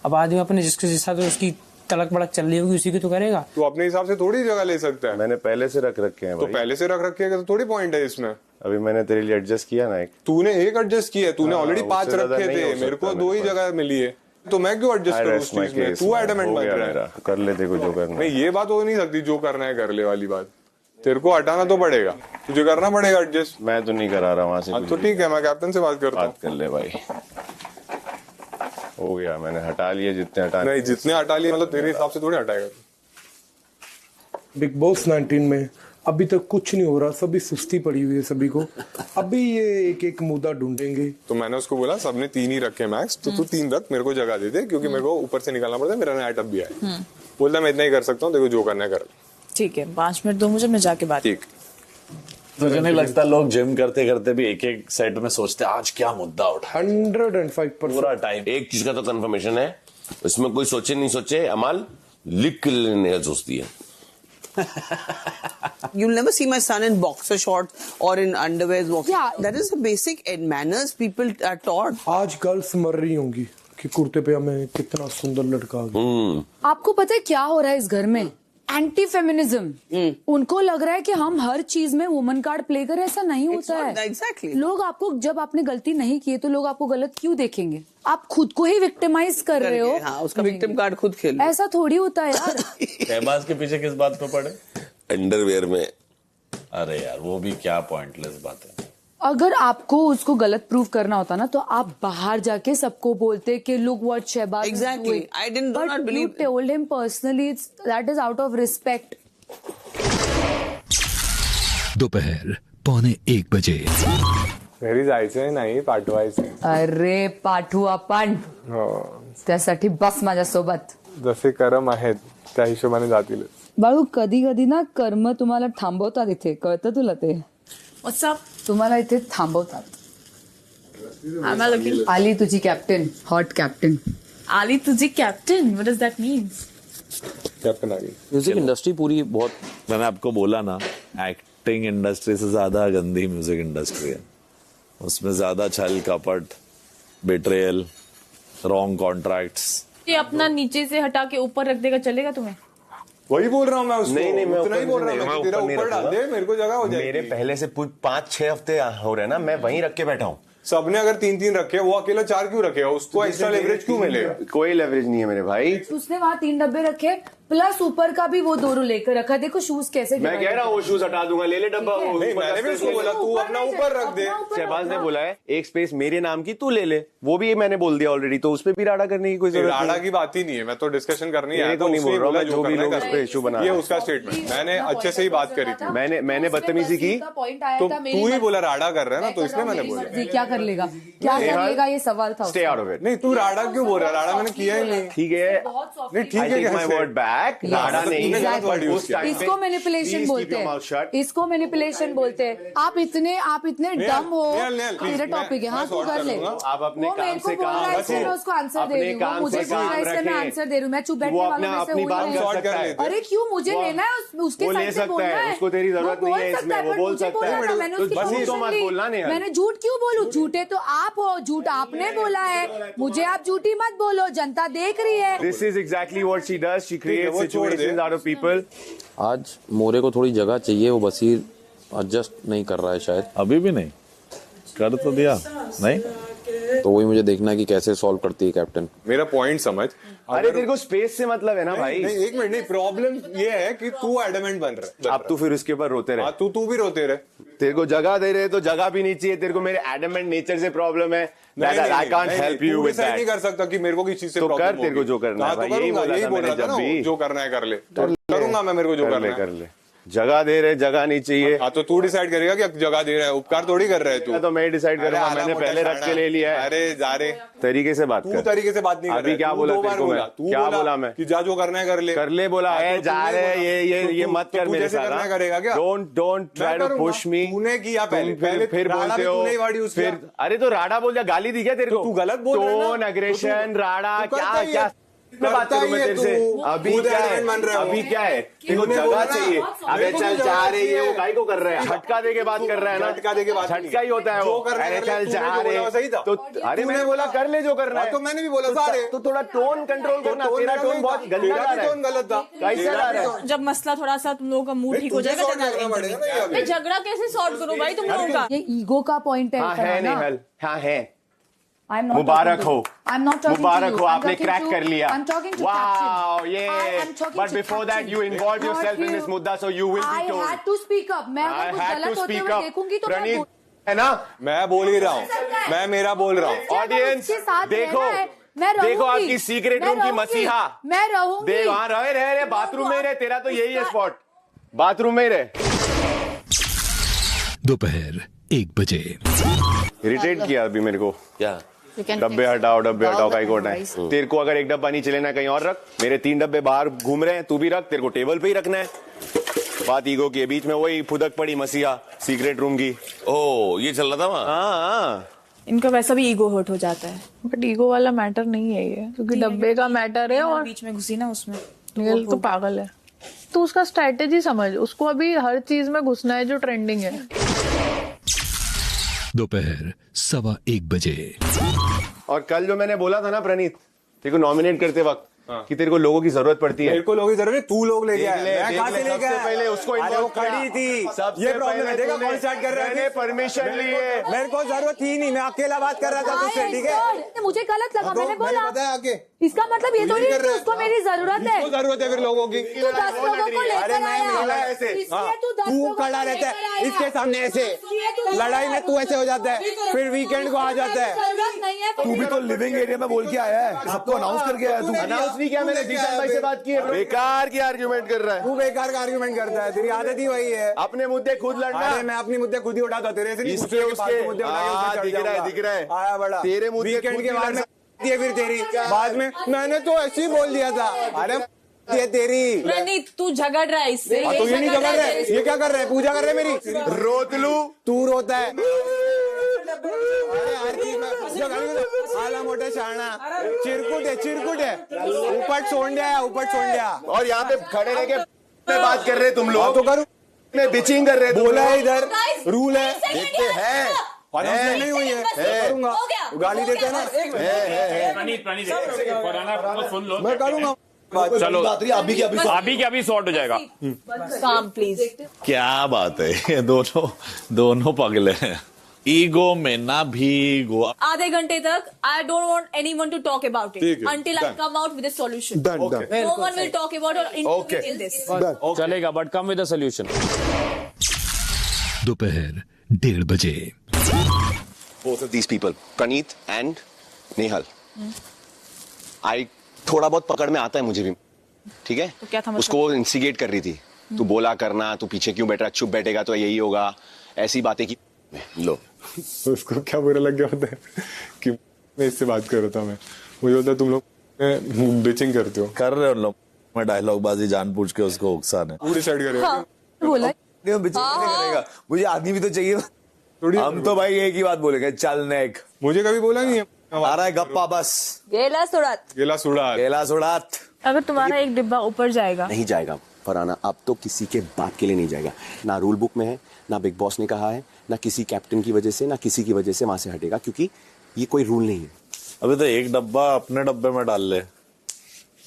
अब आदमी अपने जिसके साथ उसकी तलक बड़क चल रही होगी उसी की तो करेगा। तू अपने हिसाब से थोड़ी जगह ले सकता है। मैंने पहले से रख रखे हैं तो पहले से रख रखे हैं तो थोड़ी पॉइंट है इसमें। अभी मैंने तेरे लिए एडजस्ट किया ना एक। तूने एक एडजस्ट किया, तूने ऑलरेडी 5 रखे थे, मेरे को 2 ही जगह मिली है, तो मैं क्यों एडजस्ट करूं उस चीज में? तू एडमेंट बन रहा है, कर ले देखो जो करना। नहीं ये बात हो नहीं सकती, जो करना है कर ले वाली बात। तेरे को हटाना तो पड़ेगा, तुझे करना पड़ेगा एडजस्ट। मैं तो नहीं करा रहा वहां से। तो ठीक है, मैं कैप्टन से बात करता हूँ। बात कर ले भाई, हो गया, मैंने हटा लिए जितने हटाने। नहीं जितने हटा लिए, मतलब तेरे हिसाब से थोड़ी हटाएगा। बिग बॉस 19 में अभी तक कुछ नहीं हो रहा, सभी सुस्ती पड़ी हुई है सभी को। अभी ये एक एक मुद्दा ढूंढेंगे। तो मैंने उसको बोला सबने 3 ही रखे मैक्स, तो तू 3 रख, मेरे को जगह दे दे, क्योंकि मेरे को ऊपर से निकालना पड़ता है, मेरा नया टब भी है। बोलता मैं इतना ही कर सकता हूँ, देखो जो करना है कर। ठीक है, 5 मिनट दो मुझे, मैं जाके बात। ठीक। मुझे नहीं लगता लोग जिम करते करते भी एक एक सेट में सोचते आज क्या मुद्दा उठा। 105% पूरा टाइम। एक चीज का तो कंफर्मेशन है, इसमें कोई सोचे नहीं सोचे, अमाल लिख के लेने सोचती है। You'll never see my son in boxer shorts or in underwears walking. Yeah. That is a basic manners people are taught. आज गर्ल्स मर रही होंगी कि कुर्ते पजामे में कितना सुंदर लड़का आ गया। आपको पता है क्या हो रहा है इस घर में? Anti feminism. उनको लग रहा है कि हम हर चीज में वुमन कार्ड प्ले करें, ऐसा नहीं होता है। Exactly. लोग आपको, जब आपने गलती नहीं की है तो लोग आपको गलत क्यों देखेंगे? आप खुद को ही विक्टिमाइज कर रहे हो। हाँ, उसका विक्टिम कार्ड खुद खेलो। ऐसा थोड़ी होता है यार। शहबाज के पीछे किस बात पे पड़े? अंडरवेयर में। अरे यार वो भी क्या पॉइंटलेस बात है। अगर आपको उसको गलत प्रूव करना होता ना तो आप बाहर जाके सबको बोलते कि look what Shahbaz is Exactly. doing. I do not But believe- you told him personally, that is out of respect. दोपहर 1:15 घरी जायचंय नाही, पाठवायचंय। अरे पाठवू आपण, त्यासाठी बस माझ्यासोबत. जसे कर्म आहेत त्या हिशोबाने जातील। बाळू, कधी कधी ना कर्म तुम्हाला थांबवतात इथे, कळतं तुला ते? What's up? तुम्हाला इथे थांबवतात. Am I looking? आली तुझी कॅप्टन, हॉट कॅप्टन. आली तुझी captain? What does that mean? Captain आ गई। म्यूजिक इंडस्ट्री पूरी बहुत, मैंने आपको बोला ना, एक्टिंग इंडस्ट्री से ज्यादा गंदी म्यूजिक इंडस्ट्री है। उसमें ज्यादा छल कपट, बिट्रेयल, रॉन्ग कॉन्ट्रैक्ट्स। ये अपना नीचे से हटा के ऊपर रख देगा, चलेगा तुम्हें? वही बोल रहा हूँ मैं उसको। नहीं मैं उतना ही बोल रहा हूँ, मैं मैं तेरा नहीं ऊपर डाल रखूंगा। दे, मेरे को जगह हो जाएगी। मेरे पहले से 5-6 हफ्ते हो रहे हैं ना, मैं वहीं रख के बैठा हूँ। सबने अगर 3-3 रखे, वो अकेला 4 क्यों रखेगा? उसको एक्स्ट्रा लेवरेज क्यों मिलेगा? कोई लेवरेज नहीं है मेरे भाई। उसने वहाँ 3 डब्बे रखे, प्लस ऊपर का भी वो 2 लेकर रखा। देखो शूज कैसे मैं कह रहा हूँ वो शूज हटा दूंगा, ले ले डब्बा। नहीं, मैंने भी उसको बोला तू अपना ऊपर रख दे। शहबाज ने बोला है एक स्पेस मेरे नाम की तू ले ले, वो भी मैंने बोल दिया ऑलरेडी, तो उसपे भी राडा करने की कोई जरूरत राडा नहीं। की बात ही नहीं है, मैं तो डिस्कशन करनी ये है। तो नहीं बोल रहा हूँ मैं, जो भी लोग उस पे इशू बना ये उसका स्टेटमेंट, मैंने अच्छे से ही बात करी थी। मैंने बदतमीजी की तो तू ही बोला राडा कर रहा है ना, तो इसलिए मैंने बोला। क्या कर लेगा, क्या कर लेगा, ये सवाल था। Stay out of it. नहीं तू राडा क्यों बोल रहा है? राडा मैंने किया ही नहीं। ठीक है, नहीं ठीक I है, take my word back, राडा नहीं। इसको मैनिपुलेशन बोलते हैं, इसको मैनिपुलेशन बोलते हैं। आप इतने डम हो। मेरा टॉपिक है, हाँ तू कर ले। आप अपने काम से काम रखे, मैं उसको आंसर दे रही हूँ। मुझे बोल रहा है इसलिए मैं आंसर दे रही हूँ। मैं चुप बैठने वालों में से अपनी हूँ बात ही कर नहीं। सकता है। अरे क्यों मुझे लेना है? उसके वो ले साइड से सकता बोलना है, है। उसको तेरी जरूरत नहीं है इसमें, वो बोल सकता है। मैंने उसकी बस ही तो मत बोलना नहीं। मैंने झूठ क्यों बोलूं? झूठे तो आप हो, झूठ आपने बोला है, मुझे आप झूठी मत बोलो, जनता देख रही है। This is exactly what she does. She creates situations out of people. आज मोरे को थोड़ी जगह चाहिए, वो बसीर एडजस्ट नहीं कर रहा है शायद। अभी भी नहीं कर तो दिया नहीं, तो वही मुझे देखना है कि कैसे सॉल्व करती है कैप्टन। मेरा पॉइंट समझ। अरे तेरे को स्पेस से मतलब है ना भाई। नहीं एक मिनट, नहीं प्रॉब्लम ये है कि तू एडमेंट बन रहा है। अब तू फिर उसके ऊपर रोते रहे। तू भी रोते रहे। तेरे को जगह दे रहे तो जगह भी नहीं चाहिए। तेरे को मेरे एडमेंट नेचर से प्रॉब्लम है। I can't help you with that. नहीं कर सकता कि मेरे को किस चीज से तो प्रॉब्लम कर, तेरे को जो करना है भाई, यही बोला था मैंने जब भी। जो करना है कर ले, करूंगा मैं, मेरे को जो करना है कर ले। जगह दे रहे, जगह नहीं चाहिए। हाँ तो तू डिसाइड करेगा कि जगह दे रहा है, उपकार थोड़ी कर रहा है तू। तो मैं डिसाइड करूंगा, मैंने पहले रख के ले लिया है। अरे जा रे, तरीके से बात तू कर। तरीके से बात नहीं कर अभी क्या बोला तेरे को मैं? क्या बोला मैं? कि जा जो करना है कर ले बोला है, जा रहे ये मत कर मेरे साथ। करेगा क्या? Don't try to push me. तूने किया पहले, फिर बोलते हो फिर। अरे तो राडा बोल दिया, गाली दी क्या तेरे को? तू गलत बोल रहा है ना। टोन, अग्रेशन, राडा, करता ही है। मैं बात करूं मैं तेरे से? अभी क्या है? अभी क्या है? तेरे को जगह चाहिए। अबे चल जा रहे, ये वो काहे को कर रहे हैं? झटका दे के बात कर रहा है ना? झटका दे के बात, झटका ही होता है वो। अरे चल जा रहे तो अरे मैंने बोला कर ले जो करना है। तो मैंने भी बोला तो थोड़ा टोन कंट्रोल करना। तेरा टोन बहुत गंदा आ रहा है। टोन गलत था। कैसे आ रहा है? जब मसला थोड़ा सा तुम लोगों का मूड ठीक हो जाएगा, मैं झगड़ा कैसे सॉल्व करूं भाई तुम लोगों का? ये ईगो का पॉइंट है। हाँ है निहल, हाँ है। I'm not मुबारक हो, I'm not talking Mubarak to you. हो, I'm आपने talking क्रैक to- कर लिया। I'm talking to Wow, captain. I'm talking But to before that, captain. you involved Not yourself in you. this मुद्दा, so you will be I told. had to speak up. मैं I अगर कुछ had to गलत होते speak हुए up. देखूंगी तो मैं प्रणीत, बोल- है ना? मैं बोल ही रहा हूँ, मैं मेरा बोल रहा हूँ। ऑडियंस उसके साथ देखो, रहना है। मैं रहूंगी। देखो आपकी सीक्रेट मैं रूम की रहूंगी। मसीहा। मैं रहूंगी। देख वहाँ रहे बाथरूम में ही रहे। तेरा तो यही है स्पॉट, बाथरूम में ही रहे। दोपहर 1 बजे। इरिटेट किया अभी मेरे को। क्या? डब्बे हटाओ काई को हटाए। तेरे को अगर एक डब्बा नहीं चलेना कहीं और रख। मेरे 3 डब्बे बाहर घूम रहे हैं, तू भी रख। तेरे को टेबल पे ही रखना है। बात ईगो की, बीच में वही फुदक पड़ी मसीहा सीक्रेट रूम की। ओ ये चल रहा था वहाँ। हाँ इनका वैसा भी ईगो हर्ट हो जाता है। बट ईगो वाला मैटर नहीं है ये, क्योंकि डब्बे का मैटर है और बीच में घुसी ना उसमें। निखिल तो पागल है। तो उसका स्ट्रेटेजी समझ, उसको अभी हर चीज में घुसना है जो ट्रेंडिंग है। दोपहर 1:15 बजे। और कल जो मैंने बोला था ना प्रणीत, तेरे को नॉमिनेट करते वक्त कि तेरे को लोगों की जरूरत पड़ती है। मेरे को लोगों की जरूरत है, तू लोग ले गया। मैं कहाँ से लेके आया? पहले उसको अरे वो खड़ी थी, ये प्रॉब्लम है। देखा कौन स्टार्ट कर रहा है? मैंने परमिशन ली है। मेरे को जरूरत थी नहीं, मैं अकेला बात कर रहा था तुझसे, ठीक है? मुझे गलत लगा, मैंने बोला। बताया आगे इसका मतलब ये थोड़ी है कि उसको मेरी जरूरत है। क्यों जरूरत है फिर लोगों की? तू 10 लोगों को लेकर आया। इसलिए तू 10 तू लोगों को खड़ा रहता लेकर है आया। इसके सामने ऐसे, लड़ाई में तू ऐसे हो जाता है, फिर वीकेंड को आ जाता है। जरूरत नहीं है। तू भी तो लिविंग एरिया में बोल के आया है, सबको अनाउंस करके आया तू। अनाउंस नहीं किया मैंने, जीतन भाई से बात की है। बेकार की आर्ग्यूमेंट कर रहा है तू, बेकार का आर्गुमेंट करता है, तेरी आदत ही वही है। अपने मुद्दे खुद लड़ना। अरे मैं अपनी मुद्दे खुद ही उठाता, तेरे से नहीं। इसके दूसरे के उसके फालतू मुद्दे उठा के उसमें चढ़ जाऊंगा। दिख रहा है आया बड़ा तेरे मुद्दे वीकेंड खुद के ही बाद में लड़ना। ये फिर तेरी बाद में मैंने तो ऐसे ही बोल दिया था। अरे ये तेरी प्रणीत तू झगड़ रहा है इससे। तो ये नहीं झगड़ रहा है, ये क्या कर रहा है? पूजा कर रहे है मेरी। रोतलू तू रोता है। अरे हर चीज में जो गाली को आला मोठा शाणा, चिरकुट है, उपट सोंड्या। और यहाँ पे खड़े रह के बात कर रहे तुम लोग। तो करूँ मैं बिचिंग कर रहे बोला है इधर, रूल है, देखते हैं। नहीं हुई है, करूंगा। गाली देते हैं ना, प्रणीत फरहाना सुन लो, मैं करूंगा। चलो अभी के अभी सॉर्ट हो जाएगा। काम प्लीज। क्या बात है, ये दोनों पगले हैं। ईगो में ना भीगो। आधे घंटे तक I don't want anyone to talk about it until I come out with a solution. No one will talk about और इन दिस। चलेगा, but come with a solution. दोपहर 1:30 बजे। both of these people, Praneet and Nehal. I थोड़ा बहुत पकड़ में आता है मुझे भी, ठीक है? तो क्या था उसको वो इंस्टिगेट कर रही थी, तू बोला करना, तू पीछे क्यों बैठ रहा, चुप बैठेगा तो यही होगा, ऐसी बातें की। लो उसको क्या बुरा लग गया होता है कि मैं इससे बात कर रहा था। मुझे होता है तुम लोग बिचिंग करते हो, कर रहे हो लोग। मैं डायलॉग बाजी जानबूझ के उसको उकसाने। तू डिसाइड करेगा। बोला करेगा, मुझे आदमी भी तो चाहिए। हम तो भाई एक ही बात बोलेंगे, चल नेक। मुझे कभी बोला नहीं है। आ रहा है गप्पा बस। गेला सुड़ात। अगर तुम्हारा एक डिब्बा ऊपर जाएगा, नहीं जाएगा फरहाना, अब तो किसी के बात के लिए नहीं जाएगा। ना रूल बुक में है, ना बिग बॉस ने कहा है, ना किसी कैप्टन की वजह से, ना किसी की वजह से वहां से हटेगा, क्योंकि ये कोई रूल नहीं है। अबे तो एक डब्बा अपने डब्बे में डाल ले,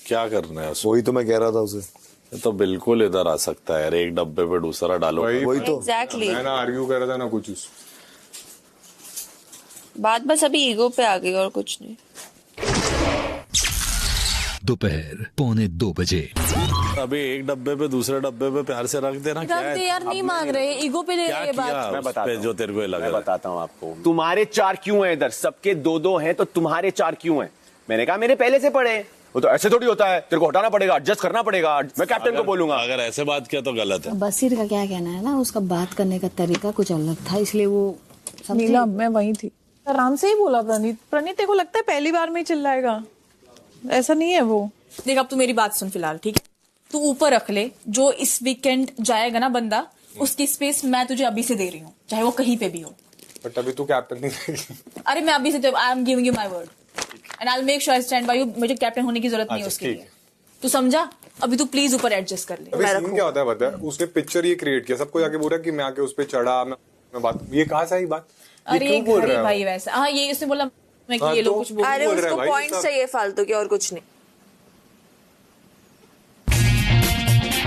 क्या करना है? वही तो मैं कह रहा था उसे। ये तो बिल्कुल इधर आ सकता है यार, एक डब्बे पे दूसरा डालो। वही तो एग्जैक्टली। मैं ना आर्ग्यू कर रहा था ना कुछ। बात बस अभी ईगो पे आ गई और कुछ नहीं। दोपहर 1:45 बजे। अभी एक डब्बे पे दूसरे डब्बे पे प्यार से रख देना। क्या है? यार नहीं मांग रहे, ईगो पे ले रहे ये बात। मैं बताता हूं, जो तेरे को लगा। मैं बताता हूँ आपको, तुम्हारे 4 क्यों हैं इधर? सबके 2-2 हैं तो तुम्हारे 4 क्यों हैं? मैंने कहा मेरे पहले से पड़े हैं, वो तो ऐसे थोड़ी होता है, तेरे को हटाना पड़ेगा, एडजस्ट करना पड़ेगा, मैं कैप्टन को बोलूंगा। अगर ऐसे बात किया तो गलत है। बसीर का क्या कहना है ना, उसका बात करने का तरीका कुछ अलग था, इसलिए वो नीलम मैं वही थी, आराम से ही बोला प्रणीत। प्रणीत तेरे को लगता है पहली बार में ही चिल्लाएगा? ऐसा नहीं है वो। देख अब तू मेरी बात सुन फिलहाल, ठीक है? तू ऊपर रख ले, जो इस वीकेंड जाएगा ना बंदा, उसकी स्पेस मैं तुझे अभी से दे रही हूँ, चाहे वो कहीं पे भी हो। बट अभी तू कैप्टन नहीं रहेगी। अरे मैं अभी से I am giving you my word and I will make sure I stand by you. मुझे कैप्टन होने की जरूरत नहीं है उसके लिए, तू समझा? अभी तू प्लीज ऊपर एडजस्ट कर ले। अभी सीन क्या होता है पता है, उसने पिक्चर ये क्रिएट किया, सबको जाके बोला कि मैं आके उस पे चढ़ा, मैं बात, ये कहाँ से आई बात? अरे घरे भाई वैसा, हाँ ये इसने बोला मैं कि ये लोग कुछ बोल अरे उसको पॉइंट चाहिए फालतू के और कुछ नहीं।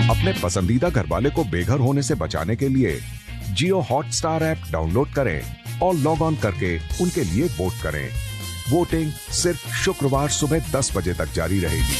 अपने पसंदीदा घरवाले को बेघर होने से बचाने के लिए जियो हॉटस्टार ऐप डाउनलोड करें और लॉग ऑन करके उनके लिए वोट करें। वोटिंग सिर्फ शुक्रवार सुबह 10 बजे तक जारी रहेगी।